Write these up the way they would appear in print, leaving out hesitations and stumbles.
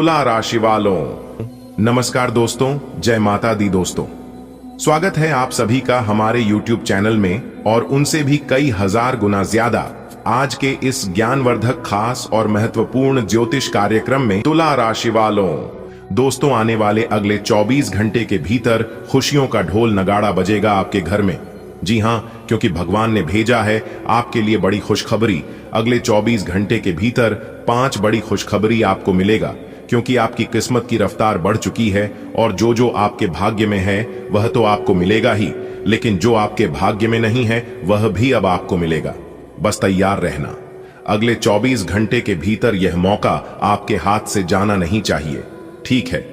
तुला राशि वालों, नमस्कार दोस्तों, जय माता दी दोस्तों। स्वागत है आप सभी का हमारे YouTube चैनल में और उनसे भी कई हजार गुना ज्यादा आज के इस ज्ञानवर्धक खास और महत्वपूर्ण ज्योतिष कार्यक्रम में। तुला राशि वालों दोस्तों, आने वाले अगले 24 घंटे के भीतर खुशियों का ढोल नगाड़ा बजेगा आपके घर में। जी हाँ, क्योंकि भगवान ने भेजा है आपके लिए बड़ी खुशखबरी। अगले 24 घंटे के भीतर 5 बड़ी खुशखबरी आपको मिलेगा, क्योंकि आपकी किस्मत की रफ्तार बढ़ चुकी है और जो जो आपके भाग्य में है वह तो आपको मिलेगा ही, लेकिन जो आपके भाग्य में नहीं है वह भी अब आपको मिलेगा। बस तैयार रहना, अगले 24 घंटे के भीतर यह मौका आपके हाथ से जाना नहीं चाहिए। ठीक है,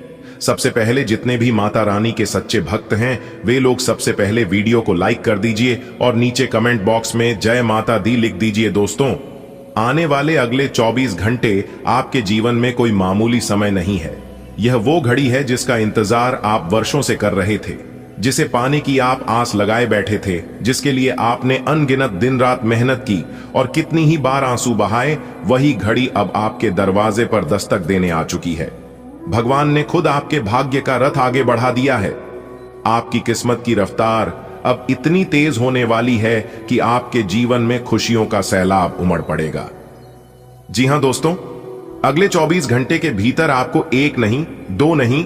सबसे पहले जितने भी माता रानी के सच्चे भक्त हैं वे लोग सबसे पहले वीडियो को लाइक कर दीजिए और नीचे कमेंट बॉक्स में जय माता दी लिख दीजिए। दोस्तों, आने वाले अगले 24 घंटे आपके जीवन में कोई मामूली समय नहीं है। यह वो घड़ी है जिसका इंतजार आप वर्षों से कर रहे थे, जिसे पाने की आप आस लगाए बैठे थे, जिसके लिए आपने अनगिनत दिन रात मेहनत की और कितनी ही बार आंसू बहाए। वही घड़ी अब आपके दरवाजे पर दस्तक देने आ चुकी है। भगवान ने खुद आपके भाग्य का रथ आगे बढ़ा दिया है। आपकी किस्मत की रफ्तार अब इतनी तेज होने वाली है कि आपके जीवन में खुशियों का सैलाब उमड़ पड़ेगा। जी हां दोस्तों, अगले 24 घंटे के भीतर आपको एक नहीं, दो नहीं,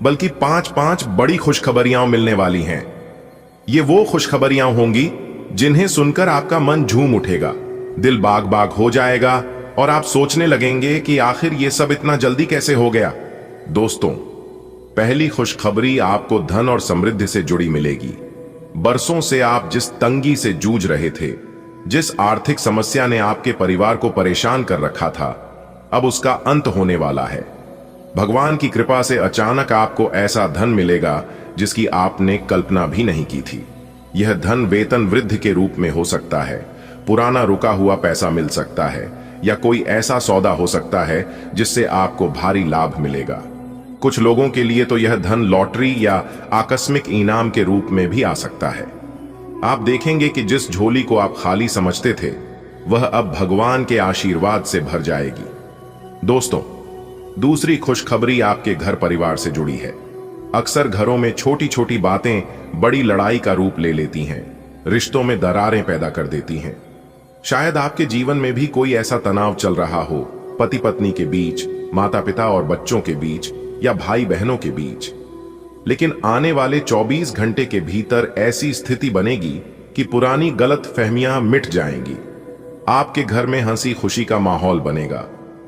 बल्कि 5 बड़ी खुशखबरियां मिलने वाली हैं। ये वो खुशखबरियां होंगी जिन्हें सुनकर आपका मन झूम उठेगा, दिल बाग बाग हो जाएगा और आप सोचने लगेंगे कि आखिर ये सब इतना जल्दी कैसे हो गया। दोस्तों, पहली खुशखबरी आपको धन और समृद्धि से जुड़ी मिलेगी। बरसों से आप जिस तंगी से जूझ रहे थे, जिस आर्थिक समस्या ने आपके परिवार को परेशान कर रखा था, अब उसका अंत होने वाला है। भगवान की कृपा से अचानक आपको ऐसा धन मिलेगा जिसकी आपने कल्पना भी नहीं की थी। यह धन वेतन वृद्धि के रूप में हो सकता है, पुराना रुका हुआ पैसा मिल सकता है, या कोई ऐसा सौदा हो सकता है जिससे आपको भारी लाभ मिलेगा। कुछ लोगों के लिए तो यह धन लॉटरी या आकस्मिक इनाम के रूप में भी आ सकता है। आप देखेंगे कि जिस झोली को आप खाली समझते थे वह अब भगवान के आशीर्वाद से भर जाएगी। दोस्तों, दूसरी खुशखबरी आपके घर परिवार से जुड़ी है। अक्सर घरों में छोटी छोटी बातें बड़ी लड़ाई का रूप ले लेती हैं, रिश्तों में दरारें पैदा कर देती हैं। शायद आपके जीवन में भी कोई ऐसा तनाव चल रहा हो, पति पत्नी के बीच, माता पिता और बच्चों के बीच, या भाई बहनों के बीच। लेकिन आने वाले 24 घंटे के भीतर ऐसी स्थिति बनेगी कि पुरानी गलत फहमियां मिट जाएंगी। आपके घर में हंसी खुशी का माहौल बनेगा।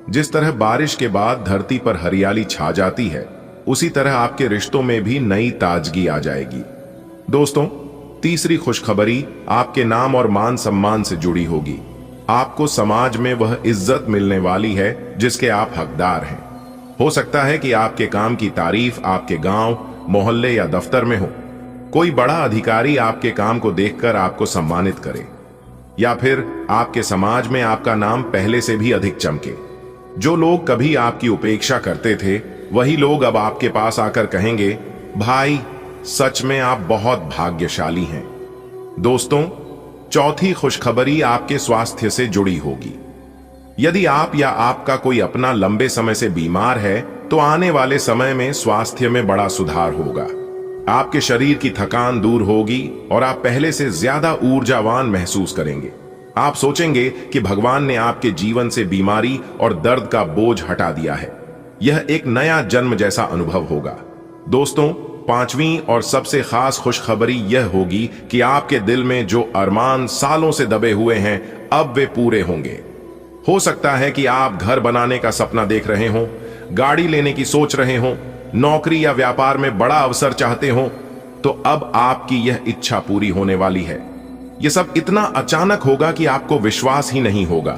जिस तरह बारिश के बाद धरती पर हरियाली छा जाती है, उसी तरह आपके रिश्तों में भी नई ताजगी आ जाएगी। दोस्तों, तीसरी खुशखबरी आपके नाम और मान सम्मान से जुड़ी होगी। आपको समाज में वह इज्जत मिलने वाली है जिसके आप हकदार हैं। हो सकता है कि आपके काम की तारीफ आपके गांव, मोहल्ले या दफ्तर में हो। कोई बड़ा अधिकारी आपके काम को देखकर आपको सम्मानित करे, या फिर आपके समाज में आपका नाम पहले से भी अधिक चमके। जो लोग कभी आपकी उपेक्षा करते थे वही लोग अब आपके पास आकर कहेंगे, भाई सच में आप बहुत भाग्यशाली हैं। दोस्तों, चौथी खुशखबरी आपके स्वास्थ्य से जुड़ी होगी। यदि आप या आपका कोई अपना लंबे समय से बीमार है तो आने वाले समय में स्वास्थ्य में बड़ा सुधार होगा। आपके शरीर की थकान दूर होगी और आप पहले से ज्यादा ऊर्जावान महसूस करेंगे। आप सोचेंगे कि भगवान ने आपके जीवन से बीमारी और दर्द का बोझ हटा दिया है। यह एक नया जन्म जैसा अनुभव होगा। दोस्तों, पांचवी और सबसे खास खुशखबरी यह होगी कि आपके दिल में जो अरमान सालों से दबे हुए हैं अब वे पूरे होंगे। हो सकता है कि आप घर बनाने का सपना देख रहे हों, गाड़ी लेने की सोच रहे हों, नौकरी या व्यापार में बड़ा अवसर चाहते हों, तो अब आपकी यह इच्छा पूरी होने वाली है। यह सब इतना अचानक होगा कि आपको विश्वास ही नहीं होगा,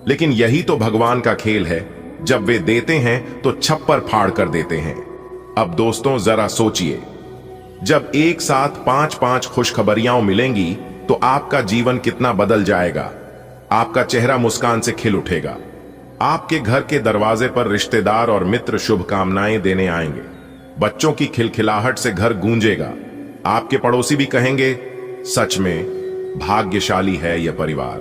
लेकिन यही तो भगवान का खेल है। जब वे देते हैं तो छप्पर फाड़ कर देते हैं। अब दोस्तों, जरा सोचिए, जब एक साथ 5 खुशखबरियां मिलेंगी तो आपका जीवन कितना बदल जाएगा। आपका चेहरा मुस्कान से खिल उठेगा। आपके घर के दरवाजे पर रिश्तेदार और मित्र शुभकामनाएं देने आएंगे। बच्चों की खिलखिलाहट से घर गूंजेगा। आपके पड़ोसी भी कहेंगे, सच में भाग्यशाली है यह परिवार।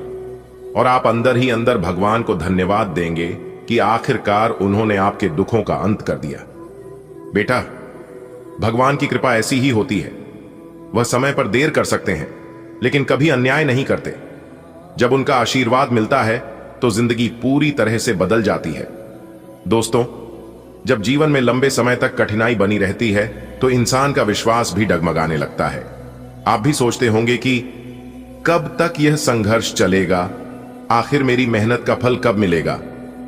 और आप अंदर ही अंदर भगवान को धन्यवाद देंगे कि आखिरकार उन्होंने आपके दुखों का अंत कर दिया। बेटा, भगवान की कृपा ऐसी ही होती है। वह समय पर देर कर सकते हैं, लेकिन कभी अन्याय नहीं करते। जब उनका आशीर्वाद मिलता है तो जिंदगी पूरी तरह से बदल जाती है। दोस्तों, जब जीवन में लंबे समय तक कठिनाई बनी रहती है तो इंसान का विश्वास भी डगमगाने लगता है। आप भी सोचते होंगे कि कब तक यह संघर्ष चलेगा, आखिर मेरी मेहनत का फल कब मिलेगा।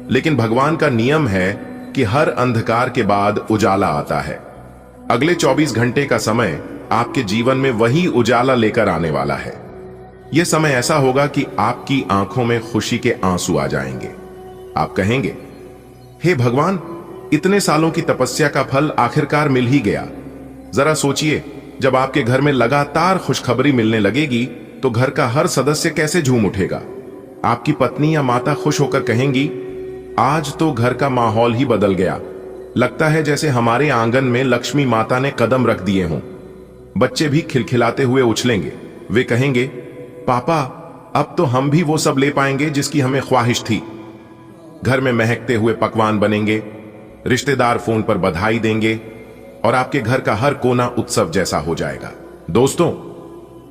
लेकिन भगवान का नियम है कि हर अंधकार के बाद उजाला आता है। अगले 24 घंटे का समय आपके जीवन में वही उजाला लेकर आने वाला है। यह समय ऐसा होगा कि आपकी आंखों में खुशी के आंसू आ जाएंगे। आप कहेंगे, हे भगवान, इतने सालों की तपस्या का फल आखिरकार मिल ही गया। जरा सोचिए, जब आपके घर में लगातार खुशखबरी मिलने लगेगी तो घर का हर सदस्य कैसे झूम उठेगा। आपकी पत्नी या माता खुश होकर कहेंगी, आज तो घर का माहौल ही बदल गया। लगता है जैसे हमारे आंगन में लक्ष्मी माता ने कदम रख दिए हों। बच्चे भी खिलखिलाते हुए उछलेंगे। वे कहेंगे, पापा, अब तो हम भी वो सब ले पाएंगे जिसकी हमें ख्वाहिश थी। घर में महकते हुए पकवान बनेंगे, रिश्तेदार फोन पर बधाई देंगे और आपके घर का हर कोना उत्सव जैसा हो जाएगा। दोस्तों,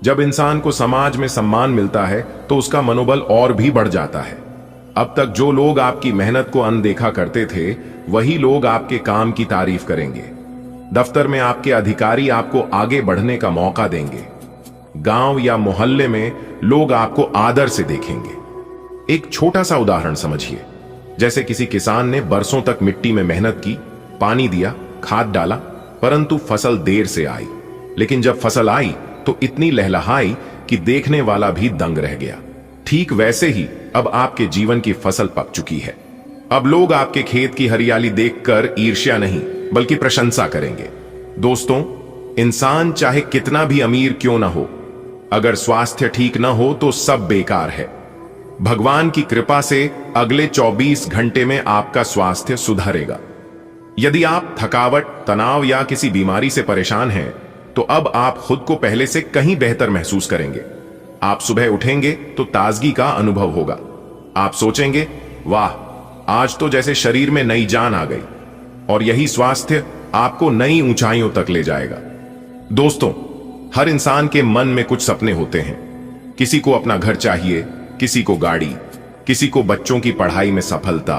जब इंसान को समाज में सम्मान मिलता है तो उसका मनोबल और भी बढ़ जाता है। अब तक जो लोग आपकी मेहनत को अनदेखा करते थे, वही लोग आपके काम की तारीफ करेंगे। दफ्तर में आपके अधिकारी आपको आगे बढ़ने का मौका देंगे। गांव या मोहल्ले में लोग आपको आदर से देखेंगे। एक छोटा सा उदाहरण समझिए। जैसे किसी किसान ने बरसों तक मिट्टी में मेहनत की, पानी दिया, खाद डाला, परंतु फसल देर से आई। लेकिन जब फसल आई तो इतनी लहलहाई कि देखने वाला भी दंग रह गया। ठीक वैसे ही अब आपके जीवन की फसल पक चुकी है। अब लोग आपके खेत की हरियाली देखकर ईर्ष्या नहीं बल्कि प्रशंसा करेंगे। दोस्तों, इंसान चाहे कितना भी अमीर क्यों ना हो, अगर स्वास्थ्य ठीक ना हो तो सब बेकार है। भगवान की कृपा से अगले 24 घंटे में आपका स्वास्थ्य सुधरेगा। यदि आप थकावट, तनाव या किसी बीमारी से परेशान हैं, तो अब आप खुद को पहले से कहीं बेहतर महसूस करेंगे। आप सुबह उठेंगे तो ताजगी का अनुभव होगा। आप सोचेंगे, वाह, आज तो जैसे शरीर में नई जान आ गई। और यही स्वास्थ्य आपको नई ऊंचाइयों तक ले जाएगा। दोस्तों, हर इंसान के मन में कुछ सपने होते हैं। किसी को अपना घर चाहिए, किसी को गाड़ी, किसी को बच्चों की पढ़ाई में सफलता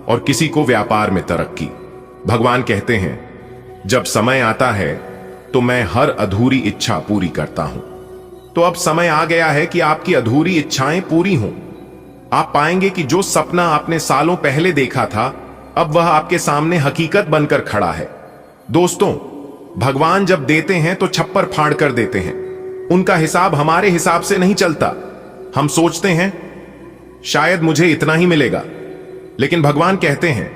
और किसी को व्यापार में तरक्की। भगवान कहते हैं, जब समय आता है तो मैं हर अधूरी इच्छा पूरी करता हूं। तो अब समय आ गया है कि आपकी अधूरी इच्छाएं पूरी हों। आप पाएंगे कि जो सपना आपने सालों पहले देखा था, अब वह आपके सामने हकीकत बनकर खड़ा है। दोस्तों, भगवान जब देते हैं तो छप्पर फाड़ कर देते हैं। उनका हिसाब हमारे हिसाब से नहीं चलता। हम सोचते हैं शायद मुझे इतना ही मिलेगा, लेकिन भगवान कहते हैं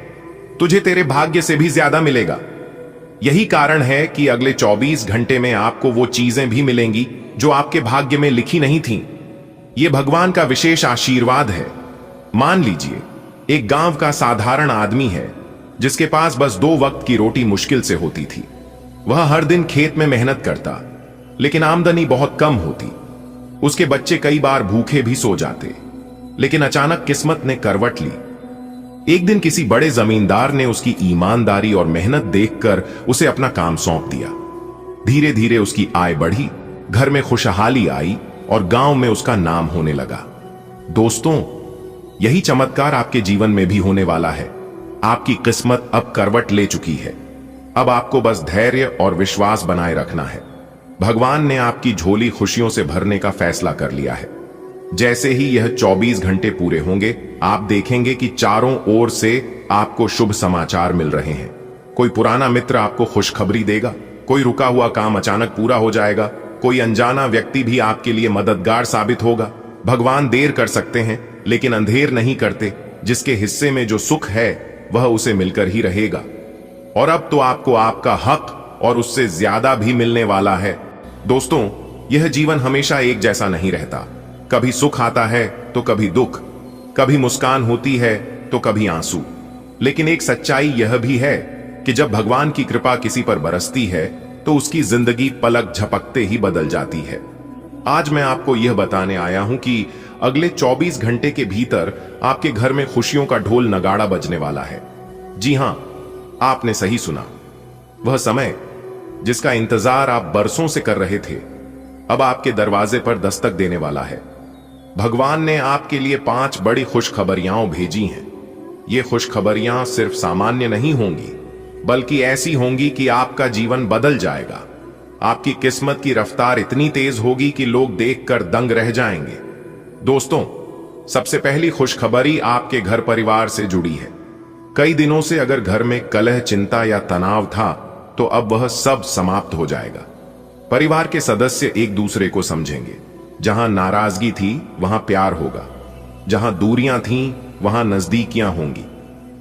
तुझे तेरे भाग्य से भी ज्यादा मिलेगा। यही कारण है कि अगले 24 घंटे में आपको वो चीजें भी मिलेंगी जो आपके भाग्य में लिखी नहीं थीं। यह भगवान का विशेष आशीर्वाद है। मान लीजिए, एक गांव का साधारण आदमी है जिसके पास बस 2 वक्त की रोटी मुश्किल से होती थी। वह हर दिन खेत में मेहनत करता, लेकिन आमदनी बहुत कम होती। उसके बच्चे कई बार भूखे भी सो जाते। लेकिन अचानक किस्मत ने करवट ली। एक दिन किसी बड़े जमींदार ने उसकी ईमानदारी और मेहनत देखकर उसे अपना काम सौंप दिया। धीरे धीरे उसकी आय बढ़ी, घर में खुशहाली आई और गांव में उसका नाम होने लगा। दोस्तों, यही चमत्कार आपके जीवन में भी होने वाला है। आपकी किस्मत अब करवट ले चुकी है। अब आपको बस धैर्य और विश्वास बनाए रखना है। भगवान ने आपकी झोली खुशियों से भरने का फैसला कर लिया है। जैसे ही यह 24 घंटे पूरे होंगे, आप देखेंगे कि चारों ओर से आपको शुभ समाचार मिल रहे हैं। कोई पुराना मित्र आपको खुशखबरी देगा, कोई रुका हुआ काम अचानक पूरा हो जाएगा, कोई अनजाना व्यक्ति भी आपके लिए मददगार साबित होगा। भगवान देर कर सकते हैं, लेकिन अंधेर नहीं करते। जिसके हिस्से में जो सुख है वह उसे मिलकर ही रहेगा। और अब तो आपको आपका हक और उससे ज्यादा भी मिलने वाला है। दोस्तों, यह जीवन हमेशा एक जैसा नहीं रहता। कभी सुख आता है तो कभी दुख, कभी मुस्कान होती है तो कभी आंसू। लेकिन एक सच्चाई यह भी है कि जब भगवान की कृपा किसी पर बरसती है तो उसकी जिंदगी पलक झपकते ही बदल जाती है। आज मैं आपको यह बताने आया हूं कि अगले 24 घंटे के भीतर आपके घर में खुशियों का ढोल नगाड़ा बजने वाला है। जी हां, आपने सही सुना। वह समय जिसका इंतजार आप बरसों से कर रहे थे, अब आपके दरवाजे पर दस्तक देने वाला है। भगवान ने आपके लिए 5 बड़ी खुशखबरियां भेजी हैं। ये खुशखबरियां सिर्फ सामान्य नहीं होंगी, बल्कि ऐसी होंगी कि आपका जीवन बदल जाएगा। आपकी किस्मत की रफ्तार इतनी तेज होगी कि लोग देखकर दंग रह जाएंगे। दोस्तों, सबसे पहली खुशखबरी आपके घर परिवार से जुड़ी है। कई दिनों से अगर घर में कलह, चिंता या तनाव था, तो अब वह सब समाप्त हो जाएगा। परिवार के सदस्य एक दूसरे को समझेंगे। जहां नाराजगी थी वहां प्यार होगा, जहां दूरियां थीं वहां नजदीकियां होंगी।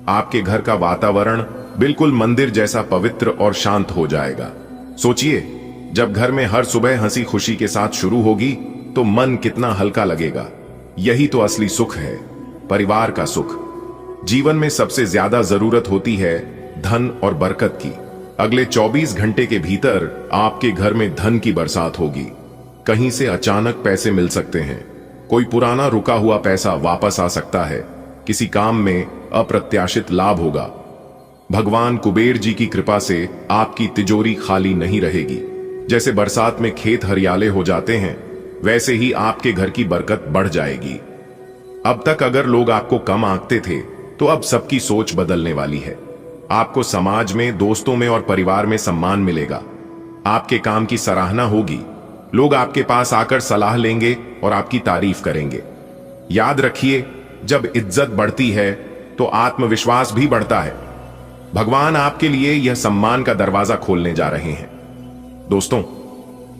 आपके घर का वातावरण बिल्कुल मंदिर जैसा पवित्र और शांत हो जाएगा। सोचिए, जब घर में हर सुबह हंसी खुशी के साथ शुरू होगी तो मन कितना हल्का लगेगा। यही तो असली सुख है, परिवार का सुख। जीवन में सबसे ज्यादा जरूरत होती है धन और बरकत की। अगले 24 घंटे के भीतर आपके घर में धन की बरसात होगी। कहीं से अचानक पैसे मिल सकते हैं। कोई पुराना रुका हुआ पैसा वापस आ सकता है। किसी काम में अप्रत्याशित लाभ होगा। भगवान कुबेर जी की कृपा से आपकी तिजोरी खाली नहीं रहेगी। जैसे बरसात में खेत हरियाले हो जाते हैं, वैसे ही आपके घर की बरकत बढ़ जाएगी। अब तक अगर लोग आपको कम आंकते थे, तो अब सबकी सोच बदलने वाली है। आपको समाज में, दोस्तों में और परिवार में सम्मान मिलेगा। आपके काम की सराहना होगी। लोग आपके पास आकर सलाह लेंगे और आपकी तारीफ करेंगे। याद रखिए, जब इज्जत बढ़ती है तो आत्मविश्वास भी बढ़ता है। भगवान आपके लिए यह सम्मान का दरवाजा खोलने जा रहे हैं। दोस्तों,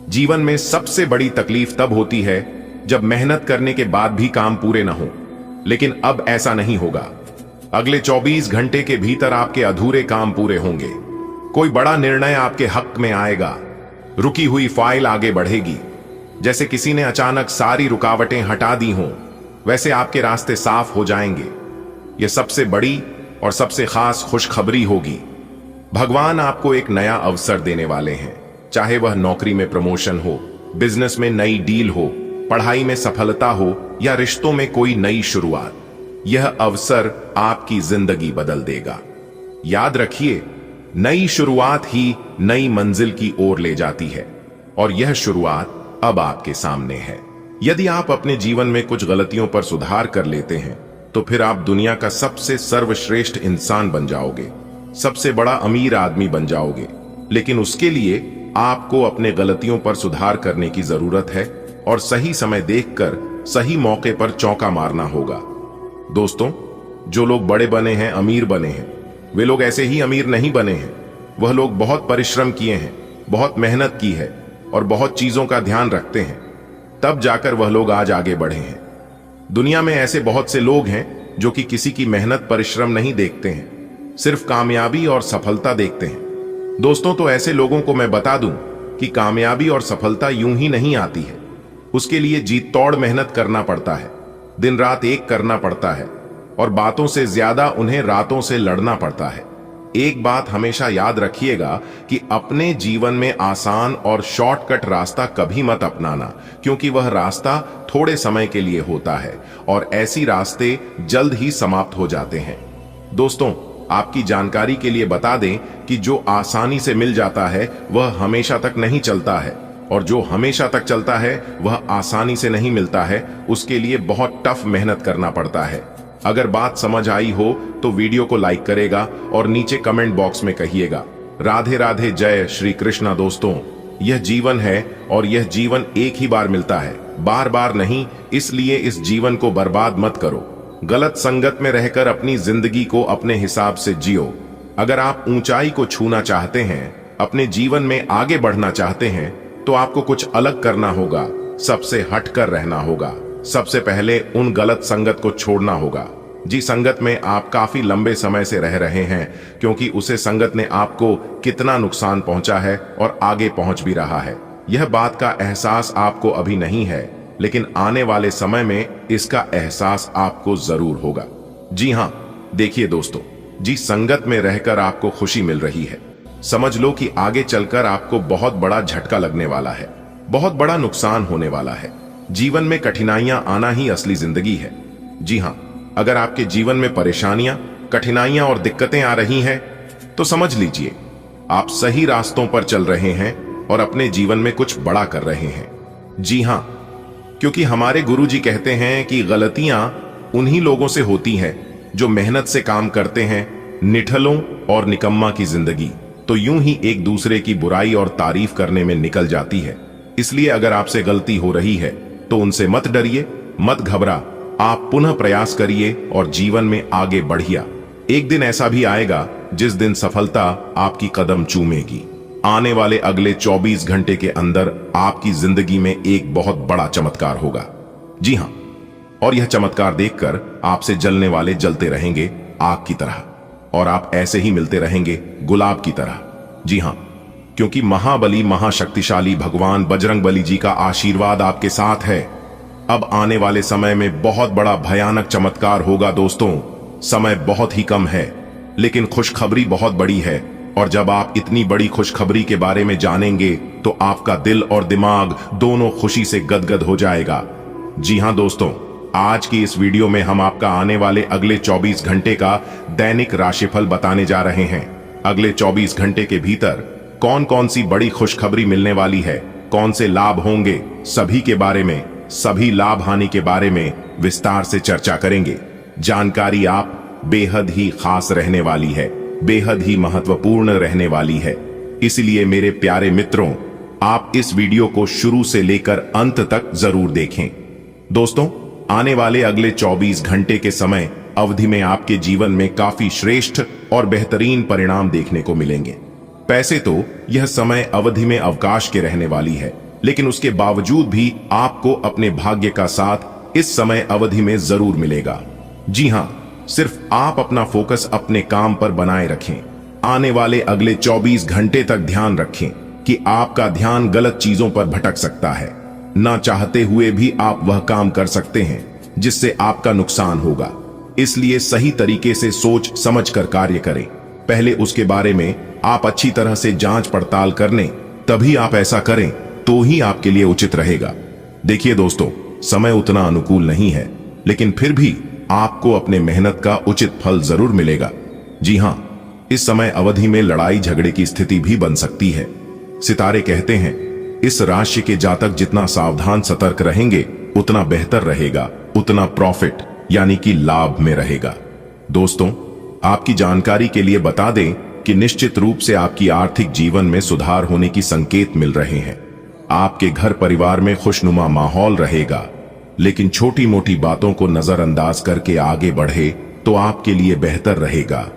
जीवन में सबसे बड़ी तकलीफ तब होती है जब मेहनत करने के बाद भी काम पूरे ना हो। लेकिन अब ऐसा नहीं होगा। अगले 24 घंटे के भीतर आपके अधूरे काम पूरे होंगे। कोई बड़ा निर्णय आपके हक में आएगा। रुकी हुई फाइल आगे बढ़ेगी। जैसे किसी ने अचानक सारी रुकावटें हटा दी हों, वैसे आपके रास्ते साफ हो जाएंगे। यह सबसे बड़ी और सबसे खास खुशखबरी होगी। भगवान आपको एक नया अवसर देने वाले हैं। चाहे वह नौकरी में प्रमोशन हो, बिजनेस में नई डील हो, पढ़ाई में सफलता हो या रिश्तों में कोई नई शुरुआत, यह अवसर आपकी जिंदगी बदल देगा। याद रखिए, नई शुरुआत ही नई मंजिल की ओर ले जाती है और यह शुरुआत अब आपके सामने है। यदि आप अपने जीवन में कुछ गलतियों पर सुधार कर लेते हैं, तो फिर आप दुनिया का सबसे सर्वश्रेष्ठ इंसान बन जाओगे, सबसे बड़ा अमीर आदमी बन जाओगे। लेकिन उसके लिए आपको अपने गलतियों पर सुधार करने की जरूरत है और सही समय देखकर सही मौके पर चौका मारना होगा। दोस्तों, जो लोग बड़े बने हैं, अमीर बने हैं, वे लोग ऐसे ही अमीर नहीं बने हैं। वह लोग बहुत परिश्रम किए हैं, बहुत मेहनत की है और बहुत चीजों का ध्यान रखते हैं, तब जाकर वह लोग आज आगे बढ़े हैं। दुनिया में ऐसे बहुत से लोग हैं जो कि किसी की मेहनत, परिश्रम नहीं देखते हैं, सिर्फ कामयाबी और सफलता देखते हैं। दोस्तों, तो ऐसे लोगों को मैं बता दूं कि कामयाबी और सफलता यूं ही नहीं आती है। उसके लिए जी तोड़ मेहनत करना पड़ता है, दिन रात एक करना पड़ता है और बातों से ज्यादा उन्हें रातों से लड़ना पड़ता है। एक बात हमेशा याद रखिएगा कि अपने जीवन में आसान और शॉर्टकट रास्ता कभी मत अपनाना, क्योंकि वह रास्ता थोड़े समय के लिए होता है और ऐसी रास्ते जल्द ही समाप्त हो जाते हैं। दोस्तों, आपकी जानकारी के लिए बता दें कि जो आसानी से मिल जाता है वह हमेशा तक नहीं चलता है और जो हमेशा तक चलता है वह आसानी से नहीं मिलता है। उसके लिए बहुत टफ मेहनत करना पड़ता है। अगर बात समझ आई हो तो वीडियो को लाइक करेगा और नीचे कमेंट बॉक्स में कहिएगा राधे राधे, जय श्री कृष्णा। दोस्तों, यह जीवन है और यह जीवन एक ही बार मिलता है, बार बार नहीं। इसलिए इस जीवन को बर्बाद मत करो। गलत संगत में रहकर अपनी जिंदगी को अपने हिसाब से जियो। अगर आप ऊंचाई को छूना चाहते हैं, अपने जीवन में आगे बढ़ना चाहते हैं, तो आपको कुछ अलग करना होगा, सबसे हटकर रहना होगा। सबसे पहले उन गलत संगत को छोड़ना होगा जिस संगत में आप काफी लंबे समय से रह रहे हैं, क्योंकि उसे संगत ने आपको कितना नुकसान पहुंचा है और आगे पहुंच भी रहा है। यह बात का एहसास आपको अभी नहीं है, लेकिन आने वाले समय में इसका एहसास आपको जरूर होगा। जी हां, देखिए दोस्तों, जिस संगत में रहकर आपको खुशी मिल रही है, समझ लो कि आगे चलकर आपको बहुत बड़ा झटका लगने वाला है। बहुत बड़ा नुकसान होने वाला है। जीवन में कठिनाइयां आना ही असली जिंदगी है। जी हां, अगर आपके जीवन में परेशानियां, कठिनाइयां और दिक्कतें आ रही हैं, तो समझ लीजिए आप सही रास्तों पर चल रहे हैं और अपने जीवन में कुछ बड़ा कर रहे हैं। जी हां, क्योंकि हमारे गुरुजी कहते हैं कि गलतियां उन्हीं लोगों से होती हैं जो मेहनत से काम करते हैं। निठलों और निकम्मा की जिंदगी तो यूं ही एक दूसरे की बुराई और तारीफ करने में निकल जाती है। इसलिए अगर आपसे गलती हो रही है तो उनसे मत डरिए, मत घबरा, आप पुनः प्रयास करिए और जीवन में आगे बढ़िए। एक दिन ऐसा भी आएगा जिस दिन सफलता आपकी कदम चूमेगी। आने वाले अगले 24 घंटे के अंदर आपकी जिंदगी में एक बहुत बड़ा चमत्कार होगा। जी हां, और यह चमत्कार देखकर आपसे जलने वाले जलते रहेंगे आग की तरह, और आप ऐसे ही मिलते रहेंगे गुलाब की तरह। जी हां, क्योंकि महाबली महाशक्तिशाली भगवान बजरंगबली जी का आशीर्वाद आपके साथ है। अब आने वाले समय में बहुत बड़ा भयानक चमत्कार होगा दोस्तों। समय बहुत ही कम है, लेकिन खुशखबरी बहुत बड़ी है, और जब आप इतनी बड़ी खुशखबरी के बारे में जानेंगे तो आपका दिल और दिमाग दोनों खुशी से गदगद हो जाएगा। जी हां दोस्तों, आज की इस वीडियो में हम आपका आने वाले अगले 24 घंटे का दैनिक राशिफल बताने जा रहे हैं। अगले 24 घंटे के भीतर कौन कौन सी बड़ी खुशखबरी मिलने वाली है, कौन से लाभ होंगे, सभी के बारे में, सभी लाभ हानि के बारे में विस्तार से चर्चा करेंगे। जानकारी आप बेहद ही खास रहने वाली है, बेहद ही महत्वपूर्ण रहने वाली है। इसलिए मेरे प्यारे मित्रों, आप इस वीडियो को शुरू से लेकर अंत तक जरूर देखें। दोस्तों, आने वाले अगले 24 घंटे के समय अवधि में आपके जीवन में काफी श्रेष्ठ और बेहतरीन परिणाम देखने को मिलेंगे। पैसे तो यह समय अवधि में अवकाश के रहने वाली है, लेकिन उसके बावजूद भी आपको अपने भाग्य का साथ इस समय अवधि में जरूर मिलेगा। जी हां, सिर्फ आप अपना फोकस अपने काम पर बनाए रखें। आने वाले अगले 24 घंटे तक ध्यान रखें कि आपका ध्यान गलत चीजों पर भटक सकता है। ना चाहते हुए भी आप वह काम कर सकते हैं जिससे आपका नुकसान होगा। इसलिए सही तरीके से सोच समझ कर कार्य करें। पहले उसके बारे में आप अच्छी तरह से जांच पड़ताल कर लें, तभी आप ऐसा करें तो ही आपके लिए उचित रहेगा। देखिए दोस्तों, समय उतना अनुकूल नहीं है, लेकिन फिर भी आपको अपने मेहनत का उचित फल जरूर मिलेगा। जी हां, इस समय अवधि में लड़ाई झगड़े की स्थिति भी बन सकती है। सितारे कहते हैं इस राशि के जातक जितना सावधान सतर्क रहेंगे उतना बेहतर रहेगा, उतना प्रॉफिट यानी कि लाभ में रहेगा। दोस्तों, आपकी जानकारी के लिए बता दें कि निश्चित रूप से आपकी आर्थिक जीवन में सुधार होने की संकेत मिल रहे हैं। आपके घर परिवार में खुशनुमा माहौल रहेगा, लेकिन छोटी मोटी बातों को नजरअंदाज करके आगे बढ़े तो आपके लिए बेहतर रहेगा,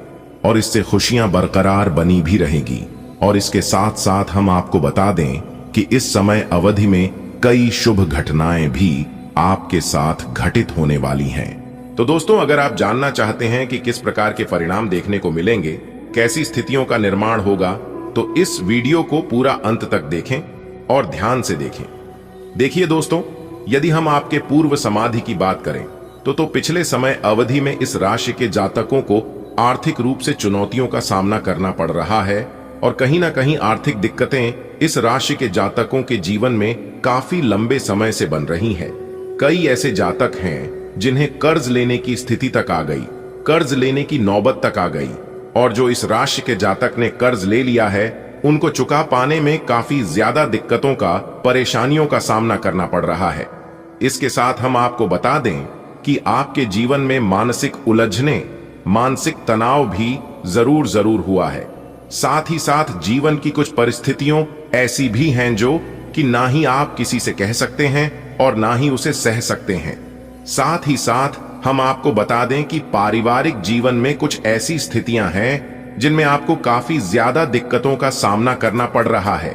और इससे खुशियां बरकरार बनी भी रहेगी। और इसके साथ साथ हम आपको बता दें कि इस समय अवधि में कई शुभ घटनाएं भी आपके साथ घटित होने वाली हैं। तो दोस्तों, अगर आप जानना चाहते हैं कि किस प्रकार के परिणाम देखने को मिलेंगे, कैसी स्थितियों का निर्माण होगा, तो इस वीडियो को पूरा अंत तक देखें और ध्यान से देखें। देखिए दोस्तों, यदि हम आपके पूर्व समाधि की बात करें तो पिछले समय अवधि में इस राशि के जातकों को आर्थिक रूप से चुनौतियों का सामना करना पड़ रहा है, और कहीं ना कहीं आर्थिक दिक्कतें इस राशि के जातकों के जीवन में काफी लंबे समय से बन रही हैं। कई ऐसे जातक हैं जिन्हें कर्ज लेने की स्थिति तक आ गई, कर्ज लेने की नौबत तक आ गई, और जो इस राशि के जातक ने कर्ज ले लिया है उनको चुका पाने में काफी ज्यादा दिक्कतों का, परेशानियों का सामना करना पड़ रहा है। इसके साथ हम आपको बता दें कि आपके जीवन में मानसिक उलझने, मानसिक तनाव भी जरूर हुआ है। साथ ही साथ जीवन की कुछ परिस्थितियों ऐसी भी हैं जो कि ना ही आप किसी से कह सकते हैं और ना ही उसे सह सकते हैं। साथ ही साथ हम आपको बता दें कि पारिवारिक जीवन में कुछ ऐसी स्थितियां हैं जिनमें आपको काफी ज्यादा दिक्कतों का सामना करना पड़ रहा है,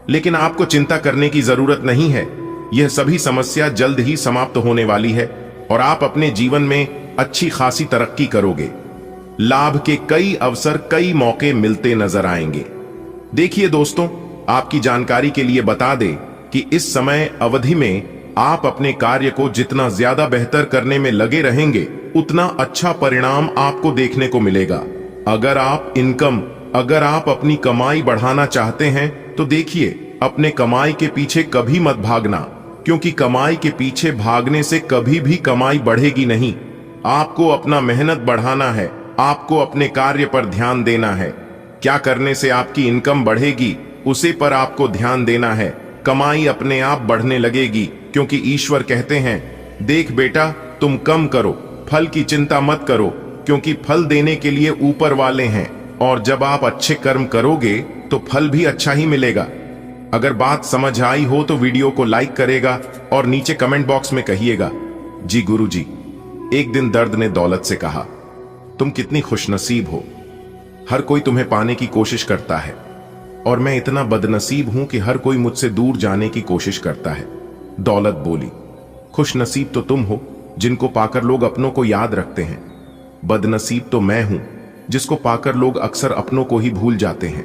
लेकिन आपको चिंता करने की जरूरत नहीं है। यह सभी समस्या जल्द ही समाप्त होने वाली है और आप अपने जीवन में अच्छी खासी तरक्की करोगे। लाभ के कई अवसर, कई मौके मिलते नजर आएंगे। देखिए दोस्तों, आपकी जानकारी के लिए बता दें कि इस समय अवधि में आप अपने कार्य को जितना ज्यादा बेहतर करने में लगे रहेंगे उतना अच्छा परिणाम आपको देखने को मिलेगा। अगर आप अपनी कमाई बढ़ाना चाहते हैं तो देखिए, अपने कमाई के पीछे कभी मत भागना, क्योंकि कमाई के पीछे भागने से कभी भी कमाई बढ़ेगी नहीं। आपको अपना मेहनत बढ़ाना है, आपको अपने कार्य पर ध्यान देना है। क्या करने से आपकी इनकम बढ़ेगी, उसे पर आपको ध्यान देना है। कमाई अपने आप बढ़ने लगेगी, क्योंकि ईश्वर कहते हैं, देख बेटा, तुम कम करो, फल की चिंता मत करो, क्योंकि फल देने के लिए ऊपर वाले हैं। और जब आप अच्छे कर्म करोगे तो फल भी अच्छा ही मिलेगा। अगर बात समझ आई हो तो वीडियो को लाइक करेगा और नीचे कमेंट बॉक्स में कहिएगा, जी गुरुजी। एक दिन दर्द ने दौलत से कहा, तुम कितनी खुशनसीब हो, हर कोई तुम्हें पाने की कोशिश करता है, और मैं इतना बदनसीब हूं कि हर कोई मुझसे दूर जाने की कोशिश करता है। दौलत बोली, खुशनसीब तो तुम हो जिनको पाकर लोग अपनों को याद रखते हैं, बदनसीब तो मैं हूं जिसको पाकर लोग अक्सर अपनों को ही भूल जाते हैं।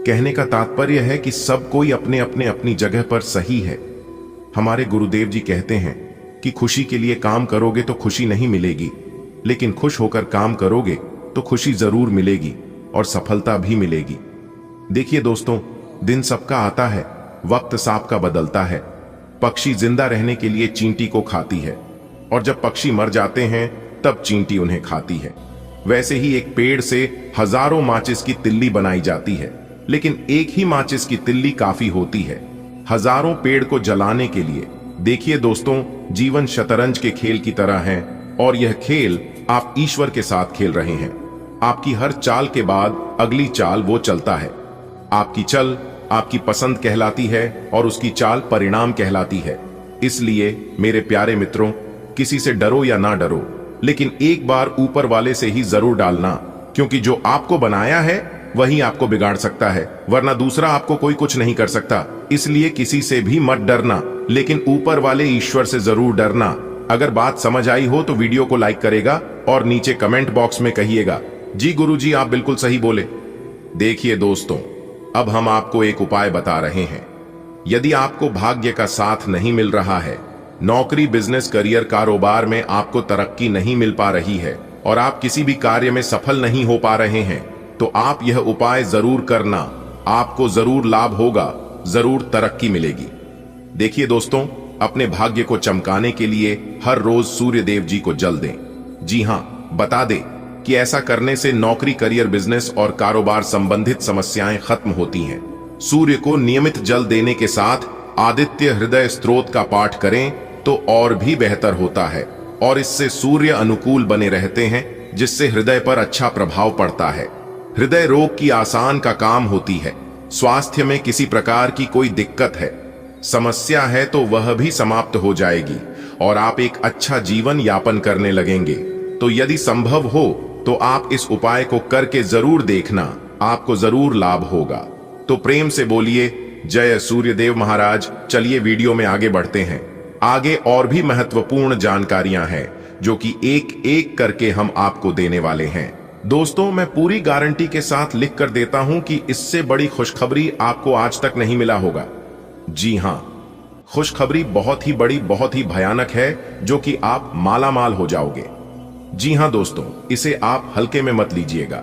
कहने का तात्पर्य है कि सब कोई अपने अपने अपनी जगह पर सही है। हमारे गुरुदेव जी कहते हैं कि खुशी के लिए काम करोगे तो खुशी नहीं मिलेगी, लेकिन खुश होकर काम करोगे तो खुशी जरूर मिलेगी और सफलता भी मिलेगी। देखिए दोस्तों, दिन सबका आता है, वक्त सबका बदलता है। पक्षी जिंदा रहने के लिए चींटी को खाती है, और जब पक्षी मर जाते हैं तब चींटी उन्हें खाती है। वैसे ही एक पेड़ से हजारों माचिस की तिल्ली बनाई जाती है, लेकिन एक ही माचिस की तिल्ली काफी होती है हजारों पेड़ को जलाने के लिए। देखिए दोस्तों, जीवन शतरंज के खेल की तरह है, और यह खेल आप ईश्वर के साथ खेल रहे हैं। आपकी हर चाल के बाद अगली चाल वो चलता है। आपकी चल आपकी पसंद कहलाती है और उसकी चाल परिणाम कहलाती है। इसलिए मेरे प्यारे मित्रों, किसी से डरो या ना डरो, लेकिन एक बार ऊपर वाले से ही जरूर डालना, क्योंकि जो आपको बनाया है वही आपको बिगाड़ सकता है, वरना दूसरा आपको कोई कुछ नहीं कर सकता। इसलिए किसी से भी मत डरना, लेकिन ऊपर वाले ईश्वर से जरूर डरना। अगर बात समझ आई हो तो वीडियो को लाइक करेगा और नीचे कमेंट बॉक्स में कहिएगा, जी गुरुजी आप बिल्कुल सही बोले। देखिए दोस्तों, अब हम आपको एक उपाय बता रहे हैं। यदि आपको भाग्य का साथ नहीं मिल रहा है, नौकरी, बिजनेस, करियर, कारोबार में आपको तरक्की नहीं मिल पा रही है, और आप किसी भी कार्य में सफल नहीं हो पा रहे हैं, तो आप यह उपाय जरूर करना। आपको जरूर लाभ होगा, जरूर तरक्की मिलेगी। देखिए दोस्तों, अपने भाग्य को चमकाने के लिए हर रोज सूर्य देव जी को जल दें। जी हां, बता दें कि ऐसा करने से नौकरी, करियर, बिजनेस और कारोबार संबंधित समस्याएं खत्म होती हैं। सूर्य को नियमित जल देने के साथ आदित्य हृदय स्तोत्र का पाठ करें तो और भी बेहतर होता है, और इससे सूर्य अनुकूल बने रहते हैं, जिससे हृदय पर अच्छा प्रभाव पड़ता है। हृदय रोग की आसान का काम होती है। स्वास्थ्य में किसी प्रकार की कोई दिक्कत है, समस्या है, तो वह भी समाप्त हो जाएगी और आप एक अच्छा जीवन यापन करने लगेंगे। तो यदि संभव हो तो आप इस उपाय को करके जरूर देखना, आपको जरूर लाभ होगा। तो प्रेम से बोलिए, जय सूर्यदेव महाराज। चलिए वीडियो में आगे बढ़ते हैं। आगे और भी महत्वपूर्ण जानकारियां हैं जो कि एक एक करके हम आपको देने वाले हैं। दोस्तों, मैं पूरी गारंटी के साथ लिख कर देता हूं कि इससे बड़ी खुशखबरी आपको आज तक नहीं मिला होगा। जी हां, खुशखबरी बहुत ही बड़ी, बहुत ही भयानक है, जो कि आप माला माल हो जाओगे। जी हां दोस्तों, इसे आप हल्के में मत लीजिएगा,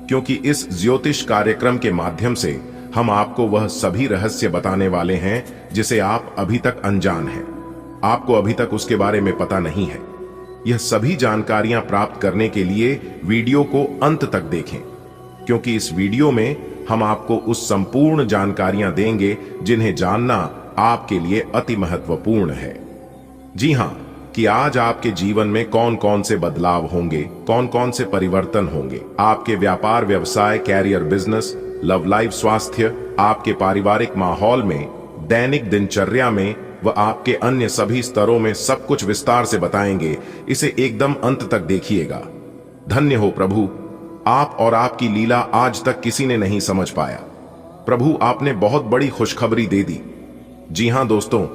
क्योंकि इस ज्योतिष कार्यक्रम के माध्यम से हम आपको वह सभी रहस्य बताने वाले हैं जिसे आप अभी तक अनजान हैं, आपको अभी तक उसके बारे में पता नहीं है। यह सभी जानकारियां प्राप्त करने के लिए वीडियो को अंत तक देखें, क्योंकि इस वीडियो में हम आपको उस संपूर्ण जानकारियां देंगे जिन्हें जानना आपके लिए अति महत्वपूर्ण है। जी हां, कि आज आपके जीवन में कौन कौन से बदलाव होंगे, कौन कौन से परिवर्तन होंगे आपके व्यापार, व्यवसाय, कैरियर, बिजनेस, लव लाइफ, स्वास्थ्य, आपके पारिवारिक माहौल में, दैनिक दिनचर्या में व आपके अन्य सभी स्तरों में सब कुछ विस्तार से बताएंगे। इसे एकदम अंत तक देखिएगा। धन्य हो प्रभु, आप और आपकी लीला आज तक किसी ने नहीं समझ पाया। प्रभु, आपने बहुत बड़ी खुशखबरी दे दी। जी हां दोस्तों,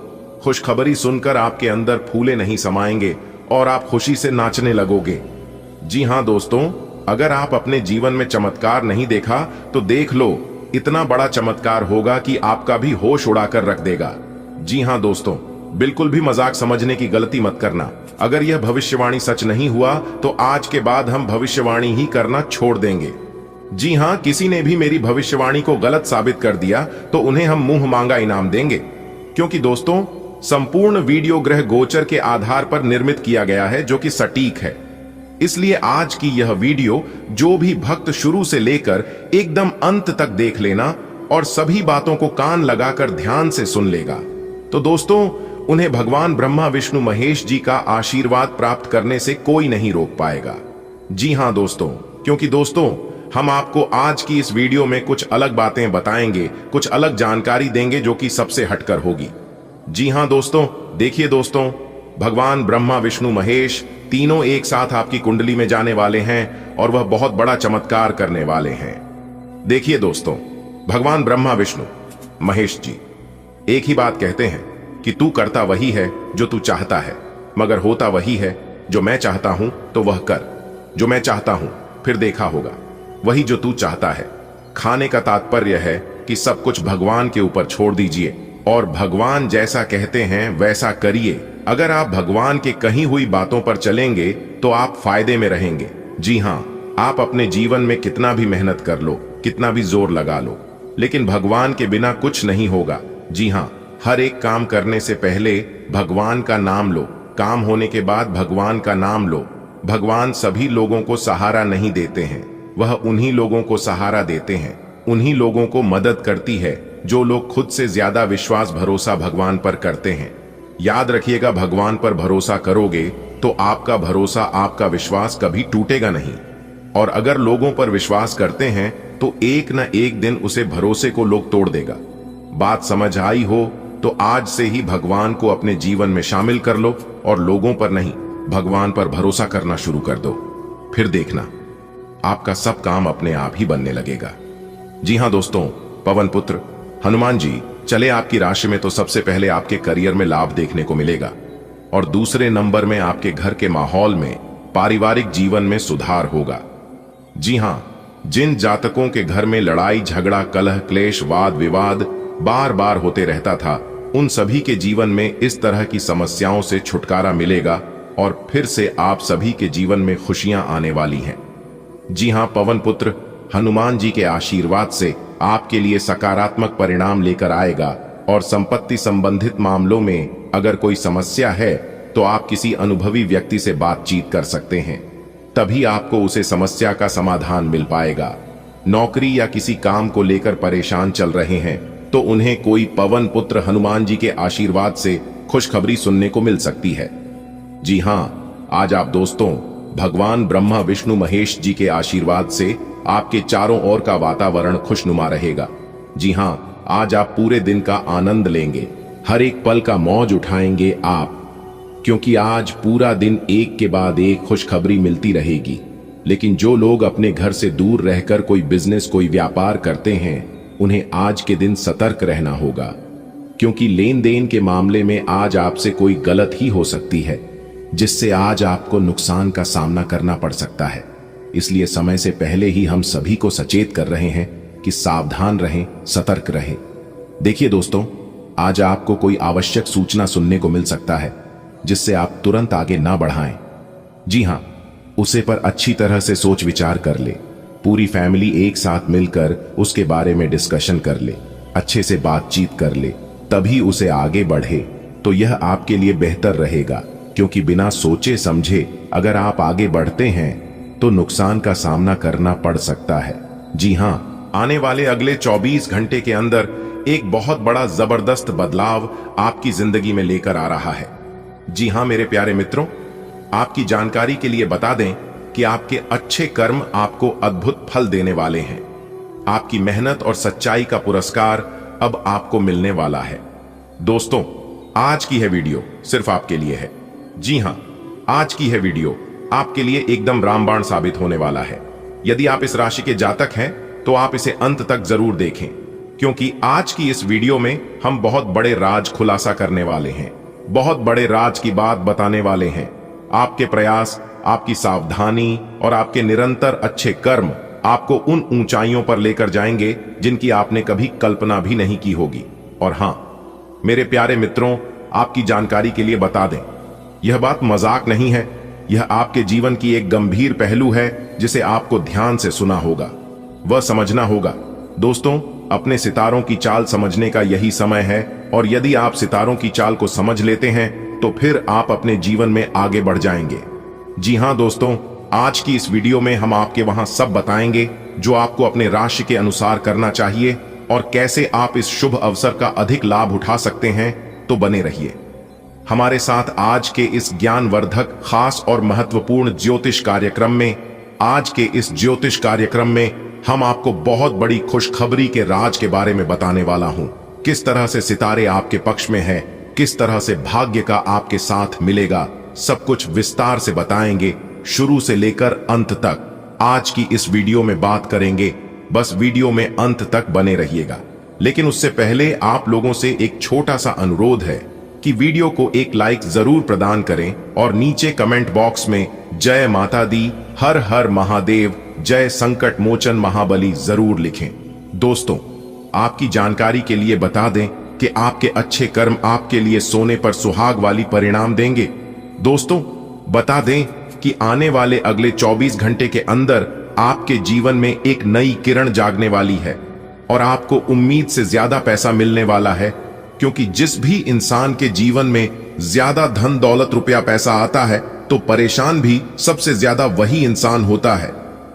खुशखबरी सुनकर आपके अंदर फूले नहीं समाएंगे और आप खुशी से नाचने लगोगे। जी हां दोस्तों, अगर आप अपने जीवन में चमत्कार नहीं देखा तो देख लो, इतना बड़ा चमत्कार होगा कि आपका भी होश उड़ाकर रख देगा। जी हां दोस्तों, बिल्कुल भी मजाक समझने की गलती मत करना। अगर यह भविष्यवाणी सच नहीं हुआ तो आज के बाद हम भविष्यवाणी ही करना छोड़ देंगे। जी हां, किसी ने भी मेरी भविष्यवाणी को गलत साबित कर दिया तो उन्हें हम मुंह मांगा इनाम देंगे, क्योंकि दोस्तों संपूर्ण वीडियो ग्रह गोचर के आधार पर निर्मित किया गया है, जो कि सटीक है। इसलिए आज की यह वीडियो जो भी भक्त शुरू से लेकर एकदम अंत तक देख लेना और सभी बातों को कान लगाकर ध्यान से सुन लेगा, तो दोस्तों उन्हें भगवान ब्रह्मा विष्णु महेश जी का आशीर्वाद प्राप्त करने से कोई नहीं रोक पाएगा। जी हां दोस्तों, क्योंकि दोस्तों हम आपको आज की इस वीडियो में कुछ अलग बातें बताएंगे, कुछ अलग जानकारी देंगे जो कि सबसे हटकर होगी। जी हां दोस्तों, देखिए दोस्तों, भगवान ब्रह्मा विष्णु महेश तीनों एक साथ आपकी कुंडली में जाने वाले हैं और वह बहुत बड़ा चमत्कार करने वाले हैं। देखिए दोस्तों, भगवान ब्रह्मा विष्णु महेश जी एक ही बात कहते हैं कि तू करता वही है जो तू चाहता है, मगर होता वही है जो मैं चाहता हूं, तो वह कर जो मैं चाहता हूं, फिर देखा होगा वही जो तू चाहता है। खाने का तात्पर्य है कि सब कुछ भगवान के ऊपर छोड़ दीजिए और भगवान जैसा कहते हैं वैसा करिए। अगर आप भगवान के कही हुई बातों पर चलेंगे तो आप फायदे में रहेंगे। जी हां, आप अपने जीवन में कितना भी मेहनत कर लो, कितना भी जोर लगा लो, लेकिन भगवान के बिना कुछ नहीं होगा। जी हां, हर एक काम करने से पहले भगवान का नाम लो, काम होने के बाद भगवान का नाम लो। भगवान सभी लोगों को सहारा नहीं देते हैं, वह उन्हीं लोगों को सहारा देते हैं, उन्हीं लोगों को मदद करती है जो लोग खुद से ज्यादा विश्वास भरोसा भगवान पर करते हैं। याद रखिएगा, भगवान पर भरोसा करोगे तो आपका भरोसा, आपका विश्वास कभी टूटेगा नहीं। और अगर लोगों पर विश्वास करते हैं तो एक न एक दिन उसे भरोसे को लोग तोड़ देगा। बात समझ आई हो तो आज से ही भगवान को अपने जीवन में शामिल कर लो और लोगों पर नहीं, भगवान पर भरोसा करना शुरू कर दो। फिर देखना आपका सब काम अपने आप ही बनने लगेगा। जी हां दोस्तों, पवन पुत्र हनुमान जी चले आपकी राशि में तो सबसे पहले आपके करियर में लाभ देखने को मिलेगा और दूसरे नंबर में आपके घर के माहौल में, पारिवारिक जीवन में सुधार होगा। जी हां, जिन जातकों के घर में लड़ाई झगड़ा कलह क्लेश वाद विवाद बार बार होते रहता था, उन सभी के जीवन में इस तरह की समस्याओं से छुटकारा मिलेगा और फिर से आप सभी के जीवन में खुशियां आने वाली हैं। जी हां, पवन पुत्र हनुमान जी के आशीर्वाद से आपके लिए सकारात्मक परिणाम लेकर आएगा और संपत्ति संबंधित मामलों में अगर कोई समस्या है तो आप किसी अनुभवी व्यक्ति से बातचीत कर सकते हैं, तभी आपको उसे समस्या का समाधान मिल पाएगा। नौकरी या किसी काम को लेकर परेशान चल रहे हैं तो उन्हें कोई पवन पुत्र हनुमान जी के आशीर्वाद से खुशखबरी सुनने को मिल सकती है। जी हां, आज आप दोस्तों भगवान ब्रह्मा विष्णु महेश जी के आशीर्वाद से आपके चारों ओर का वातावरण खुशनुमा रहेगा। जी हां, आज आप पूरे दिन का आनंद लेंगे, हर एक पल का मौज उठाएंगे आप, क्योंकि आज पूरा दिन एक के बाद एक खुशखबरी मिलती रहेगी। लेकिन जो लोग अपने घर से दूर रहकर कोई बिजनेस कोई व्यापार करते हैं, उन्हें आज के दिन सतर्क रहना होगा, क्योंकि लेन देन के मामले में आज आपसे कोई गलत ही हो सकती है, जिससे आज आपको नुकसान का सामना करना पड़ सकता है। इसलिए समय से पहले ही हम सभी को सचेत कर रहे हैं कि सावधान रहें, सतर्क रहें। देखिए दोस्तों, आज आपको कोई आवश्यक सूचना सुनने को मिल सकता है जिससे आप तुरंत आगे ना बढ़ाएं। जी हां, उसे पर अच्छी तरह से सोच विचार कर ले, पूरी फैमिली एक साथ मिलकर उसके बारे में डिस्कशन कर ले, अच्छे से बातचीत कर ले, तभी उसे आगे बढ़े तो यह आपके लिए बेहतर रहेगा। क्योंकि बिना सोचे समझे अगर आप आगे बढ़ते हैं तो नुकसान का सामना करना पड़ सकता है। जी हां, आने वाले अगले 24 घंटे के अंदर एक बहुत बड़ा जबरदस्त बदलाव आपकी जिंदगी में लेकर आ रहा है। जी हां मेरे प्यारे मित्रों, आपकी जानकारी के लिए बता दें कि आपके अच्छे कर्म आपको अद्भुत फल देने वाले हैं। आपकी मेहनत और सच्चाई का पुरस्कार अब आपको मिलने वाला है। दोस्तों, आज की यह वीडियो सिर्फ आपके लिए है। जी हां, आज की यह वीडियो आपके लिए एकदम रामबाण साबित होने वाला है। यदि आप इस राशि के जातक हैं तो आप इसे अंत तक जरूर देखें, क्योंकि आज की इस वीडियो में हम बहुत बड़े राज खुलासा करने वाले हैं, बहुत बड़े राज की बात बताने वाले हैं। आपके प्रयास, आपकी सावधानी और आपके निरंतर अच्छे कर्म आपको उन ऊंचाइयों पर लेकर जाएंगे जिनकी आपने कभी कल्पना भी नहीं की होगी। और हां मेरे प्यारे मित्रों, आपकी जानकारी के लिए बता दें, यह बात मजाक नहीं है, यह आपके जीवन की एक गंभीर पहलू है जिसे आपको ध्यान से सुना होगा। वह समझना होगा। दोस्तों, अपने सितारों की चाल समझने का यही समय है, और यदि आप सितारों की चाल को समझ लेते हैं तो फिर आप अपने जीवन में आगे बढ़ जाएंगे। जी हां दोस्तों, आज की इस वीडियो में हम आपके वहां सब बताएंगे जो आपको अपने राशि के अनुसार करना चाहिए और कैसे आप इस शुभ अवसर का अधिक लाभ उठा सकते हैं। तो बने रहिए हमारे साथ आज के इस ज्ञानवर्धक, खास और महत्वपूर्ण ज्योतिष कार्यक्रम में। आज के इस ज्योतिष कार्यक्रम में हम आपको बहुत बड़ी खुशखबरी के राज के बारे में बताने वाला हूं। किस तरह से सितारे आपके पक्ष में है, किस तरह से भाग्य का आपके साथ मिलेगा, सब कुछ विस्तार से बताएंगे, शुरू से लेकर अंत तक। आज की इस वीडियो में बात करेंगे, बस वीडियो में अंत तक बने रहिएगा। लेकिन उससे पहले आप लोगों से एक छोटा सा अनुरोध है कि वीडियो को एक लाइक जरूर प्रदान करें और नीचे कमेंट बॉक्स में जय माता दी, हर हर महादेव, जय संकट मोचन महाबली जरूर लिखें। दोस्तों, आपकी जानकारी के लिए बता दें कि आपके अच्छे कर्म आपके लिए सोने पर सुहाग वाली परिणाम देंगे। दोस्तों, बता दें कि आने वाले अगले 24 घंटे के अंदर आपके जीवन में एक नई किरण जागने वाली है और आपको उम्मीद से ज्यादा पैसा मिलने वाला है, क्योंकि जिस भी इंसान के जीवन में ज्यादा धन दौलत रुपया पैसा आता है तो परेशान भी सबसे ज्यादा वही इंसान होता है।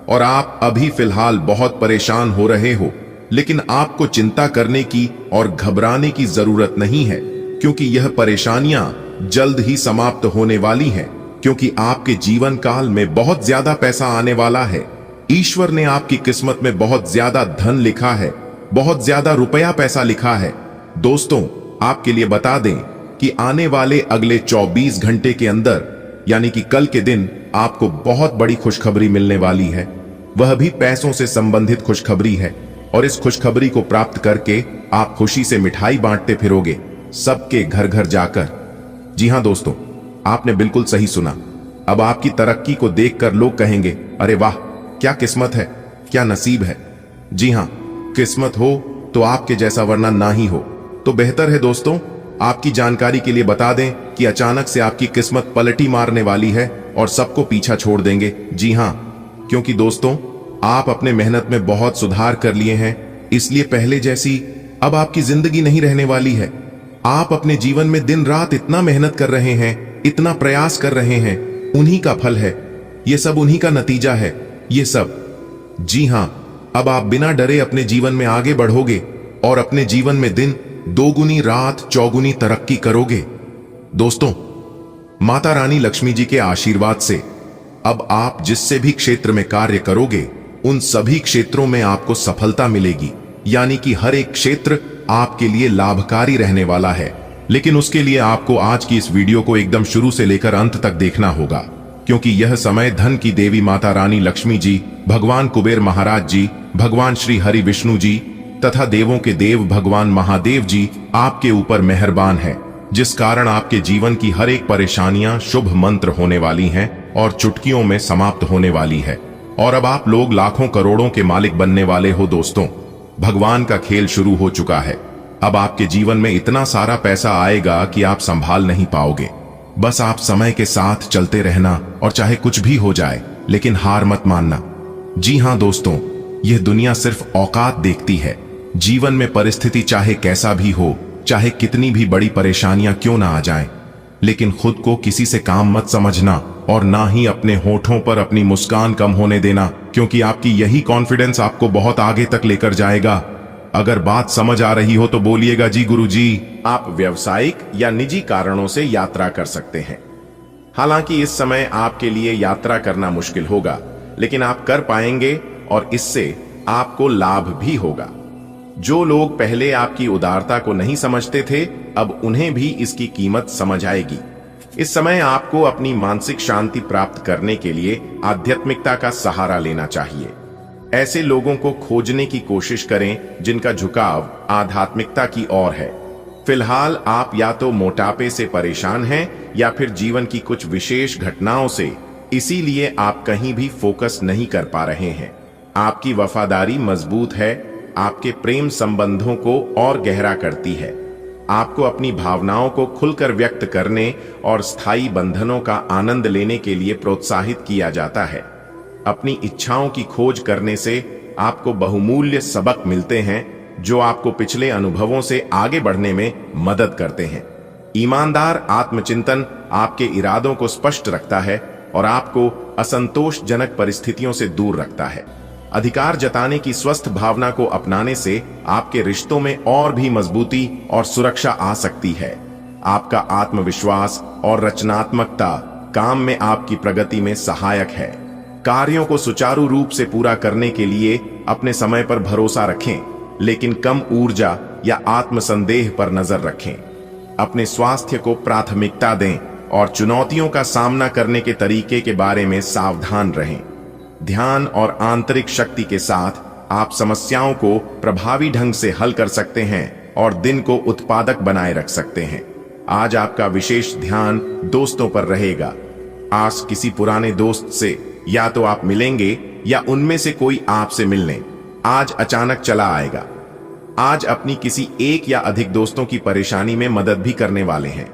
और आप अभी फिलहाल बहुत परेशान हो रहे हो, लेकिन आपको चिंता करने की और घबराने की जरूरत नहीं है, क्योंकि यह परेशानियां जल्द ही समाप्त होने वाली हैं, क्योंकि आपके जीवन काल में बहुत ज्यादा पैसा आने वाला है। ईश्वर ने आपकी किस्मत में बहुत ज्यादा धन लिखा है, बहुत ज्यादा रुपया पैसा लिखा है। दोस्तों, आपके लिए बता दें कि आने वाले अगले 24 घंटे के अंदर, यानी कि कल के दिन, आपको बहुत बड़ी खुशखबरी मिलने वाली है। वह भी पैसों से संबंधित खुशखबरी है, और इस खुशखबरी को प्राप्त करके आप खुशी से मिठाई बांटते फिरोगे, सबके घर घर जाकर। जी हां दोस्तों, आपने बिल्कुल सही सुना। अब आपकी तरक्की को देखकर लोग कहेंगे, अरे वाह, क्या किस्मत है, क्या नसीब है। जी हां, किस्मत हो तो आपके जैसा, वरना ना ही हो तो बेहतर है। दोस्तों, आपकी जानकारी के लिए बता दें कि अचानक से आपकी किस्मत पलटी मारने वाली है और सबको पीछा छोड़ देंगे। जी हां, क्योंकि दोस्तों, आप अपने मेहनत में बहुत सुधार कर लिए हैं, इसलिए पहले जैसी अब आपकी जिंदगी नहीं रहने वाली है। आप अपने जीवन में दिन रात इतना मेहनत कर रहे हैं, इतना प्रयास कर रहे हैं, उन्हीं का फल है ये सब, उन्हीं का नतीजा है ये सब। जी हां, अब आप बिना डरे अपने जीवन में आगे बढ़ोगे और अपने जीवन में दिन दोगुनी, रात चौगुनी तरक्की करोगे। दोस्तों, माता रानी लक्ष्मी जी के आशीर्वाद से अब आप जिससे भी क्षेत्र में कार्य करोगे, उन सभी क्षेत्रों में आपको सफलता मिलेगी, यानी कि हर एक क्षेत्र आपके लिए लाभकारी रहने वाला है। लेकिन उसके लिए आपको आज की इस वीडियो को एकदम शुरू से लेकर अंत तक देखना होगा, क्योंकि यह समय धन की देवी माता रानी लक्ष्मी जी, भगवान कुबेर महाराज जी, भगवान श्री हरि विष्णु जी तथा देवों के देव भगवान महादेव जी आपके ऊपर मेहरबान है, जिस कारण आपके जीवन की हर एक परेशानियां शुभ मंत्र होने वाली हैं और चुटकियों में समाप्त होने वाली है। और अब आप लोग लाखों करोड़ों के मालिक बनने वाले हो। दोस्तों, भगवान का खेल शुरू हो चुका है। अब आपके जीवन में इतना सारा पैसा आएगा कि आप संभाल नहीं पाओगे। बस आप समय के साथ चलते रहना, और चाहे कुछ भी हो जाए, लेकिन हार मत मानना। जी हां दोस्तों, यह दुनिया सिर्फ औकात देखती है। जीवन में परिस्थिति चाहे कैसा भी हो, चाहे कितनी भी बड़ी परेशानियां क्यों ना आ जाएं, लेकिन खुद को किसी से काम मत समझना और ना ही अपने होठों पर अपनी मुस्कान कम होने देना, क्योंकि आपकी यही कॉन्फिडेंस आपको बहुत आगे तक लेकर जाएगा। अगर बात समझ आ रही हो तो बोलिएगा जी गुरुजी। आप व्यवसायिक या निजी कारणों से यात्रा कर सकते हैं। हालांकि इस समय आपके लिए यात्रा करना मुश्किल होगा, लेकिन आप कर पाएंगे और इससे आपको लाभ भी होगा। जो लोग पहले आपकी उदारता को नहीं समझते थे, अब उन्हें भी इसकी कीमत समझ आएगी। इस समय आपको अपनी मानसिक शांति प्राप्त करने के लिए आध्यात्मिकता का सहारा लेना चाहिए। ऐसे लोगों को खोजने की कोशिश करें जिनका झुकाव आध्यात्मिकता की ओर है। फिलहाल आप या तो मोटापे से परेशान हैं या फिर जीवन की कुछ विशेष घटनाओं से, इसीलिए आप कहीं भी फोकस नहीं कर पा रहे हैं। आपकी वफादारी मजबूत है, आपके प्रेम संबंधों को और गहरा करती है। आपको अपनी भावनाओं को खुलकर व्यक्त करने और स्थायी बंधनों का आनंद लेने के लिए प्रोत्साहित किया जाता है। अपनी इच्छाओं की खोज करने से आपको बहुमूल्य सबक मिलते हैं जो आपको पिछले अनुभवों से आगे बढ़ने में मदद करते हैं। ईमानदार आत्मचिंतन आपके इरादों को स्पष्ट रखता है और आपको असंतोषजनक परिस्थितियों से दूर रखता है। अधिकार जताने की स्वस्थ भावना को अपनाने से आपके रिश्तों में और भी मजबूती और सुरक्षा आ सकती है। आपका आत्मविश्वास और रचनात्मकता काम में आपकी प्रगति में सहायक है। कार्यों को सुचारू रूप से पूरा करने के लिए अपने समय पर भरोसा रखें, लेकिन कम ऊर्जा या आत्मसंदेह पर नजर रखें। अपने स्वास्थ्य को प्राथमिकता दें और चुनौतियों का सामना करने के तरीके के बारे में सावधान रहें। ध्यान और आंतरिक शक्ति के साथ आप समस्याओं को प्रभावी ढंग से हल कर सकते हैं और दिन को उत्पादक बनाए रख सकते हैं। आज आपका विशेष ध्यान दोस्तों पर रहेगा। आज किसी पुराने दोस्त से या तो आप मिलेंगे या उनमें से कोई आपसे मिलने आज अचानक चला आएगा। आज अपनी किसी एक या अधिक दोस्तों की परेशानी में मदद भी करने वाले हैं।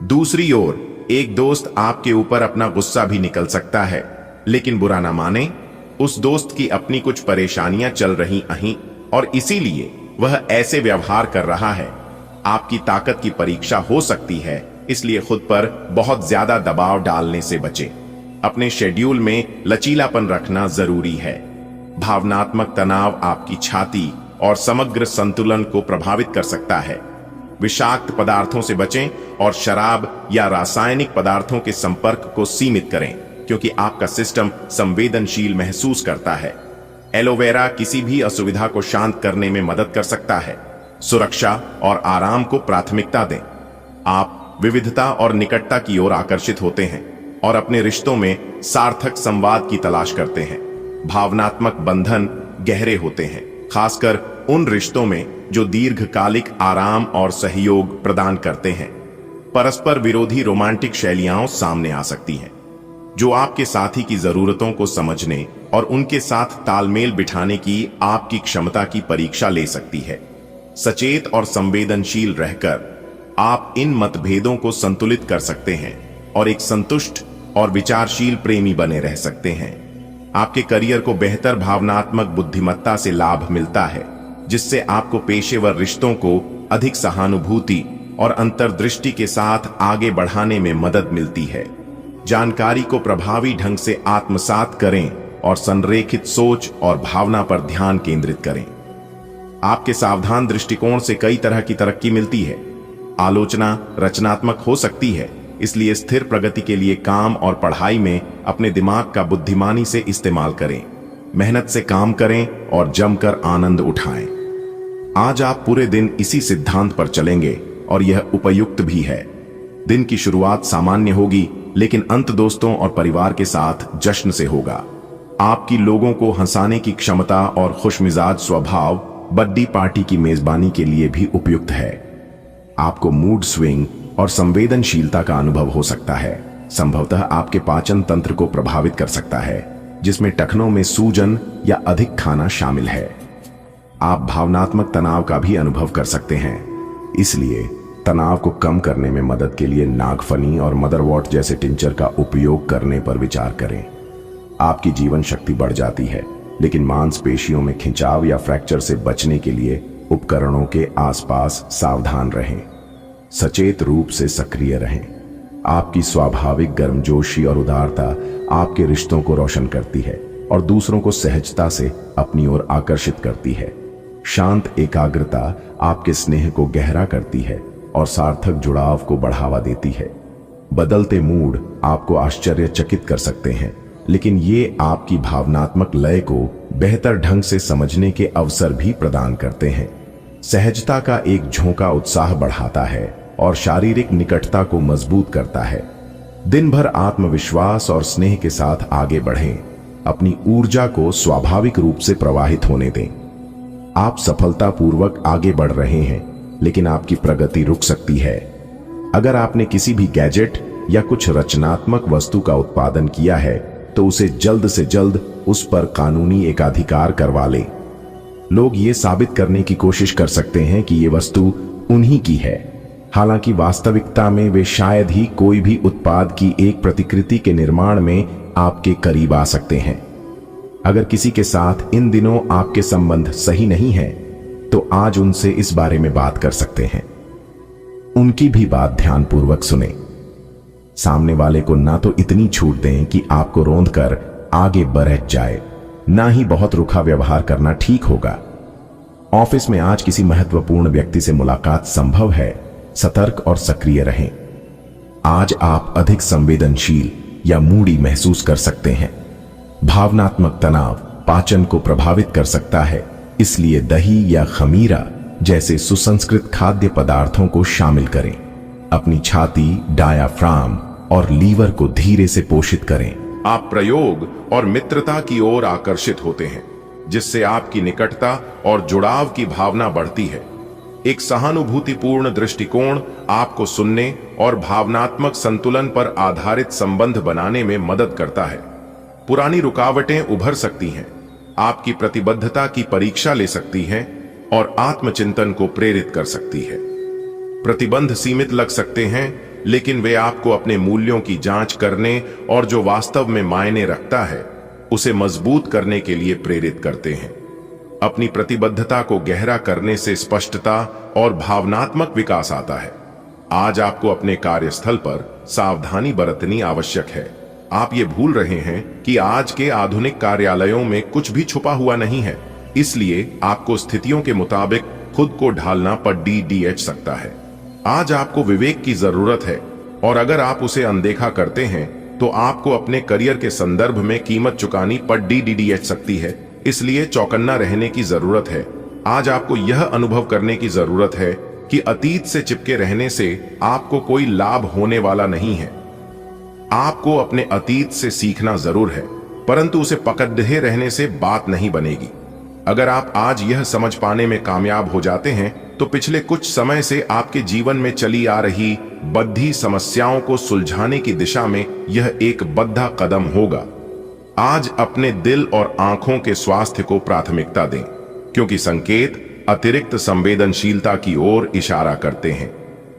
दूसरी ओर एक दोस्त आपके ऊपर अपना गुस्सा भी निकल सकता है, लेकिन बुरा ना माने, उस दोस्त की अपनी कुछ परेशानियां चल रही अहीं और इसीलिए वह ऐसे व्यवहार कर रहा है। आपकी ताकत की परीक्षा हो सकती है, इसलिए खुद पर बहुत ज्यादा दबाव डालने से बचें। अपने शेड्यूल में लचीलापन रखना जरूरी है। भावनात्मक तनाव आपकी छाती और समग्र संतुलन को प्रभावित कर सकता है। विषाक्त पदार्थों से बचें और शराब या रासायनिक पदार्थों के संपर्क को सीमित करें, क्योंकि आपका सिस्टम संवेदनशील महसूस करता है। एलोवेरा किसी भी असुविधा को शांत करने में मदद कर सकता है। सुरक्षा और आराम को प्राथमिकता दें। आप विविधता और निकटता की ओर आकर्षित होते हैं और अपने रिश्तों में सार्थक संवाद की तलाश करते हैं। भावनात्मक बंधन गहरे होते हैं, खासकर उन रिश्तों में जो दीर्घकालिक आराम और सहयोग प्रदान करते हैं। परस्पर विरोधी रोमांटिक शैलियां सामने आ सकती हैं, जो आपके साथी की जरूरतों को समझने और उनके साथ तालमेल बिठाने की आपकी क्षमता की परीक्षा ले सकती है। सचेत और संवेदनशील रहकर आप इन मतभेदों को संतुलित कर सकते हैं और एक संतुष्ट और विचारशील प्रेमी बने रह सकते हैं। आपके करियर को बेहतर भावनात्मक बुद्धिमत्ता से लाभ मिलता है, जिससे आपको पेशेवर रिश्तों को अधिक सहानुभूति और अंतर्दृष्टि के साथ आगे बढ़ाने में मदद मिलती है। जानकारी को प्रभावी ढंग से आत्मसात करें और संरेखित सोच और भावना पर ध्यान केंद्रित करें। आपके सावधान दृष्टिकोण से कई तरह की तरक्की मिलती है। आलोचना रचनात्मक हो सकती है, इसलिए स्थिर प्रगति के लिए काम और पढ़ाई में अपने दिमाग का बुद्धिमानी से इस्तेमाल करें। मेहनत से काम करें और जमकर आनंद उठाएं। आज आप पूरे दिन इसी सिद्धांत पर चलेंगे और यह उपयुक्त भी है। दिन की शुरुआत सामान्य होगी, लेकिन अंत दोस्तों और परिवार के साथ जश्न से होगा। आपकी लोगों को हंसाने की क्षमता और खुशमिजाज स्वभाव बर्थडे पार्टी की मेजबानी के लिए भी उपयुक्त है। आपको मूड स्विंग और संवेदनशीलता का अनुभव हो सकता है। संभवतः आपके पाचन तंत्र को प्रभावित कर सकता है, जिसमें टखनों में सूजन या अधिक खाना शामिल है। आप भावनात्मक तनाव का भी अनुभव कर सकते हैं, इसलिए तनाव को कम करने में मदद के लिए नागफनी और मदरवॉट जैसे टिंचर का उपयोग करने पर विचार करें। आपकी जीवन शक्ति बढ़ जाती है, लेकिन मांसपेशियों में खिंचाव या फ्रैक्चर से बचने के लिए उपकरणों के आसपास सावधान रहें। सचेत रूप से सक्रिय रहें। आपकी स्वाभाविक गर्मजोशी और उदारता आपके रिश्तों को रोशन करती है और दूसरों को सहजता से अपनी ओर आकर्षित करती है। शांत एकाग्रता आपके स्नेह को गहरा करती है और सार्थक जुड़ाव को बढ़ावा देती है। बदलते मूड आपको आश्चर्यचकित कर सकते हैं, लेकिन ये आपकी भावनात्मक लय को बेहतर ढंग से समझने के अवसर भी प्रदान करते हैं। सहजता का एक झोंका उत्साह बढ़ाता है और शारीरिक निकटता को मजबूत करता है। दिन भर आत्मविश्वास और स्नेह के साथ आगे बढ़ें। अपनी ऊर्जा को स्वाभाविक रूप से प्रवाहित होने दें। आप सफलतापूर्वक आगे बढ़ रहे हैं, लेकिन आपकी प्रगति रुक सकती है। अगर आपने किसी भी गैजेट या कुछ रचनात्मक वस्तु का उत्पादन किया है, तो उसे जल्द से जल्द उस पर कानूनी एकाधिकार करवा लें। लोग ये साबित करने की कोशिश कर सकते हैं कि ये वस्तु उन्हीं की है, हालांकि वास्तविकता में वे शायद ही कोई भी उत्पाद की एक प्रतिकृति के निर्माण में आपके करीब आ सकते हैं। अगर किसी के साथ इन दिनों आपके संबंध सही नहीं है तो आज उनसे इस बारे में बात कर सकते हैं। उनकी भी बात ध्यानपूर्वक सुने। सामने वाले को ना तो इतनी छूट दें कि आपको रोंद कर आगे बढ़ जाए, ना ही बहुत रुखा व्यवहार करना ठीक होगा। ऑफिस में आज किसी महत्वपूर्ण व्यक्ति से मुलाकात संभव है, सतर्क और सक्रिय रहें। आज आप अधिक संवेदनशील या मूडी महसूस कर सकते हैं। भावनात्मक तनाव पाचन को प्रभावित कर सकता है, इसलिए दही या खमीरा जैसे सुसंस्कृत खाद्य पदार्थों को शामिल करें। अपनी छाती, डायाफ्राम और लीवर को धीरे से पोषित करें। आप प्रयोग और मित्रता की ओर आकर्षित होते हैं, जिससे आपकी निकटता और जुड़ाव की भावना बढ़ती है। एक सहानुभूतिपूर्ण दृष्टिकोण आपको सुनने और भावनात्मक संतुलन पर आधारित संबंध बनाने में मदद करता है। पुरानी रुकावटें उभर सकती हैं, आपकी प्रतिबद्धता की परीक्षा ले सकती हैं और आत्मचिंतन को प्रेरित कर सकती है। प्रतिबंध सीमित लग सकते हैं, लेकिन वे आपको अपने मूल्यों की जांच करने और जो वास्तव में मायने रखता है उसे मजबूत करने के लिए प्रेरित करते हैं। अपनी प्रतिबद्धता को गहरा करने से स्पष्टता और भावनात्मक विकास आता है। आज आपको अपने कार्यस्थल पर सावधानी बरतनी आवश्यक है। आप ये भूल रहे हैं कि आज के आधुनिक कार्यालयों में कुछ भी छुपा हुआ नहीं है, इसलिए आपको स्थितियों के मुताबिक खुद को ढालना पड़ सकता है। आज आपको विवेक की जरूरत है और अगर आप उसे अनदेखा करते हैं तो आपको अपने करियर के संदर्भ में कीमत चुकानी पड़ सकती है। इसलिए चौकन्ना रहने की जरूरत है। आज आपको यह अनुभव करने की जरूरत है कि अतीत से चिपके रहने से आपको कोई लाभ होने वाला नहीं है। आपको अपने अतीत से सीखना जरूर है, परंतु उसे पकड़े रहने से बात नहीं बनेगी। अगर आप आज यह समझ पाने में कामयाब हो जाते हैं तो पिछले कुछ समय से आपके जीवन में चली आ रही बद्धी समस्याओं को सुलझाने की दिशा में यह एक बद्धा कदम होगा। आज अपने दिल और आंखों के स्वास्थ्य को प्राथमिकता दें, क्योंकि संकेत अतिरिक्त संवेदनशीलता की ओर इशारा करते हैं।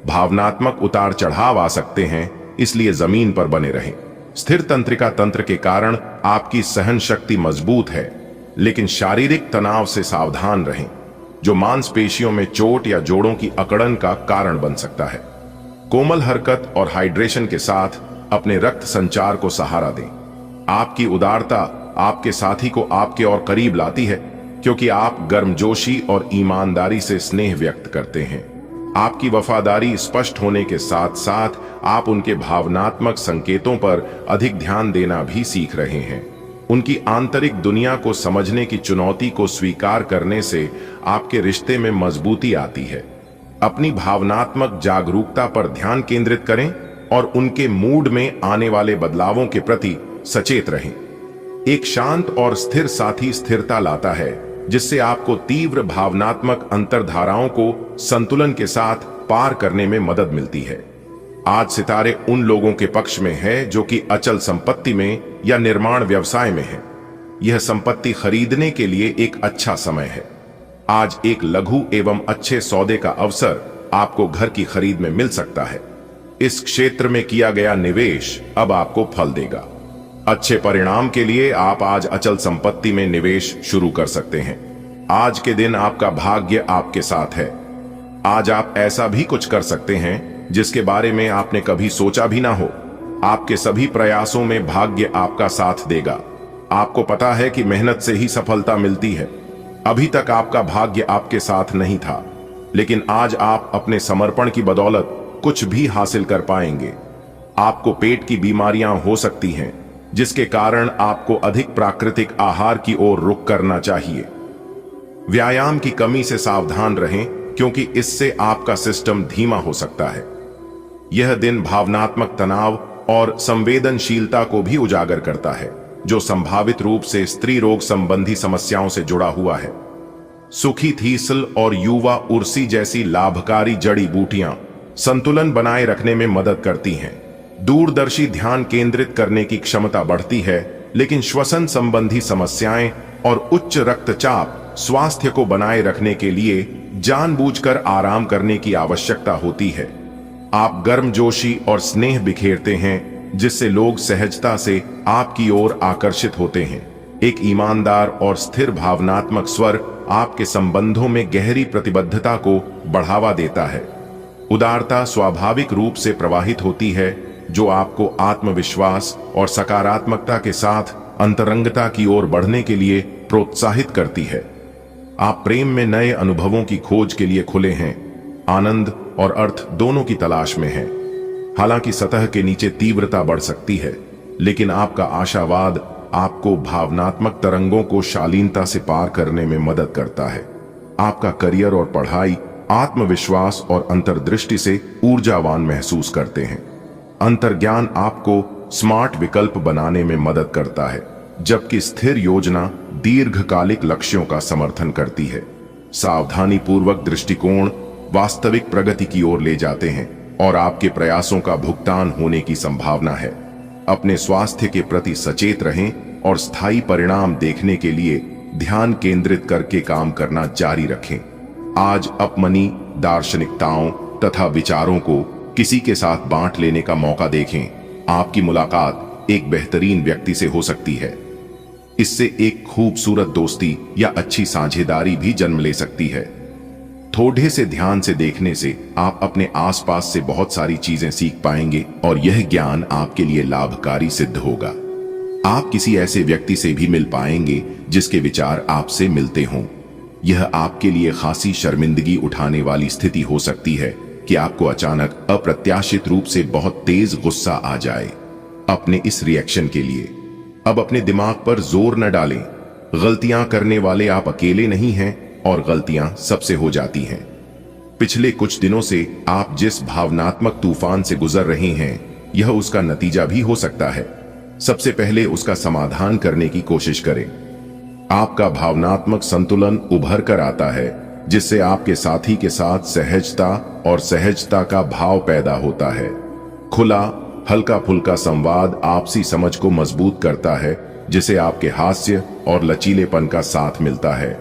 भावनात्मक उतार चढ़ाव आ सकते हैं, इसलिए जमीन पर बने रहें। स्थिर तंत्रिका तंत्र के कारण आपकी सहन शक्ति मजबूत है, लेकिन शारीरिक तनाव से सावधान रहें, जो मांसपेशियों में चोट या जोड़ों की अकड़न का कारण बन सकता है। कोमल हरकत और हाइड्रेशन के साथ अपने रक्त संचार को सहारा दें। आपकी उदारता आपके साथी को आपके और करीब लाती है, क्योंकि आप गर्मजोशी और ईमानदारी से स्नेह व्यक्त करते हैं। आपकी वफादारी स्पष्ट होने के साथ साथ आप उनके भावनात्मक संकेतों पर अधिक ध्यान देना भी सीख रहे हैं। उनकी आंतरिक दुनिया को समझने की चुनौती को स्वीकार करने से आपके रिश्ते में मजबूती आती है। अपनी भावनात्मक जागरूकता पर ध्यान केंद्रित करें और उनके मूड में आने वाले बदलावों के प्रति सचेत रहें। एक शांत और स्थिर साथी स्थिरता लाता है, जिससे आपको तीव्र भावनात्मक अंतर्धाराओं को संतुलन के साथ पार करने में मदद मिलती है। आज सितारे उन लोगों के पक्ष में है जो कि अचल संपत्ति में या निर्माण व्यवसाय में है। यह संपत्ति खरीदने के लिए एक अच्छा समय है। आज एक लघु एवं अच्छे सौदे का अवसर आपको घर की खरीद में मिल सकता है। इस क्षेत्र में किया गया निवेश अब आपको फल देगा। अच्छे परिणाम के लिए आप आज अचल संपत्ति में निवेश शुरू कर सकते हैं। आज के दिन आपका भाग्य आपके साथ है। आज आप ऐसा भी कुछ कर सकते हैं जिसके बारे में आपने कभी सोचा भी ना हो। आपके सभी प्रयासों में भाग्य आपका साथ देगा। आपको पता है कि मेहनत से ही सफलता मिलती है। अभी तक आपका भाग्य आपके साथ नहीं था, लेकिन आज आप अपने समर्पण की बदौलत कुछ भी हासिल कर पाएंगे। आपको पेट की बीमारियां हो सकती हैं, जिसके कारण आपको अधिक प्राकृतिक आहार की ओर रुख करना चाहिए। व्यायाम की कमी से सावधान रहें, क्योंकि इससे आपका सिस्टम धीमा हो सकता है। यह दिन भावनात्मक तनाव और संवेदनशीलता को भी उजागर करता है, जो संभावित रूप से स्त्री रोग संबंधी समस्याओं से जुड़ा हुआ है। सुखी थीसल और युवा उर्सी जैसी लाभकारी जड़ी बूटियां संतुलन बनाए रखने में मदद करती हैं। दूरदर्शी ध्यान केंद्रित करने की क्षमता बढ़ती है, लेकिन श्वसन संबंधी समस्याएं और उच्च रक्तचाप स्वास्थ्य को बनाए रखने के लिए जानबूझकर आराम करने की आवश्यकता होती है। आप गर्मजोशी और स्नेह बिखेरते हैं, जिससे लोग सहजता से आपकी ओर आकर्षित होते हैं। एक ईमानदार और स्थिर भावनात्मक स्वर आपके संबंधों में गहरी प्रतिबद्धता को बढ़ावा देता है। उदारता स्वाभाविक रूप से प्रवाहित होती है, जो आपको आत्मविश्वास और सकारात्मकता के साथ अंतरंगता की ओर बढ़ने के लिए प्रोत्साहित करती है। आप प्रेम में नए अनुभवों की खोज के लिए खुले हैं, आनंद और अर्थ दोनों की तलाश में हैं। हालांकि सतह के नीचे तीव्रता बढ़ सकती है, लेकिन आपका आशावाद आपको भावनात्मक तरंगों को शालीनता से पार करने में मदद करता है। आपका करियर और पढ़ाई आत्मविश्वास और अंतर्दृष्टि से ऊर्जावान महसूस करते हैं। अंतर्ज्ञान आपको स्मार्ट विकल्प बनाने में मदद करता है, जबकि स्थिर योजना दीर्घकालिक लक्ष्यों का समर्थन करती है। सावधानीपूर्वक दृष्टिकोण वास्तविक प्रगति की ओर ले जाते हैं और आपके प्रयासों का भुगतान होने की संभावना है। अपने स्वास्थ्य के प्रति सचेत रहें और स्थायी परिणाम देखने के लिए ध्यान केंद्रित करके काम करना जारी रखें। आज अपनी दार्शनिकताओं तथा विचारों को किसी के साथ बांट लेने का मौका देखें। आपकी मुलाकात एक बेहतरीन व्यक्ति से हो सकती है। इससे एक खूबसूरत दोस्ती या अच्छी साझेदारी भी जन्म ले सकती है। थोड़े से ध्यान से देखने से आप अपने आसपास से बहुत सारी चीजें सीख पाएंगे और यह ज्ञान आपके लिए लाभकारी सिद्ध होगा। आप किसी ऐसे व्यक्ति से भी मिल पाएंगे जिसके विचार आपसे मिलते हों। यह आपके लिए खासी शर्मिंदगी उठाने वाली स्थिति हो सकती है कि आपको अचानक अप्रत्याशित रूप से बहुत तेज गुस्सा आ जाए। अपने इस रिएक्शन के लिए अब अपने दिमाग पर जोर न डालें। गलतियां करने वाले आप अकेले नहीं हैं और गलतियां सबसे हो जाती हैं। पिछले कुछ दिनों से आप जिस भावनात्मक तूफान से गुजर रहे हैं, यह उसका नतीजा भी हो सकता है। सबसे पहले उसका समाधान करने की कोशिश करें। आपका भावनात्मक संतुलन उभर कर आता है, जिससे आपके साथी के साथ सहजता और सहजता का भाव पैदा होता है। खुला हल्का फुल्का संवाद आपसी समझ को मजबूत करता है, जिसे आपके हास्य और लचीलेपन का साथ मिलता है।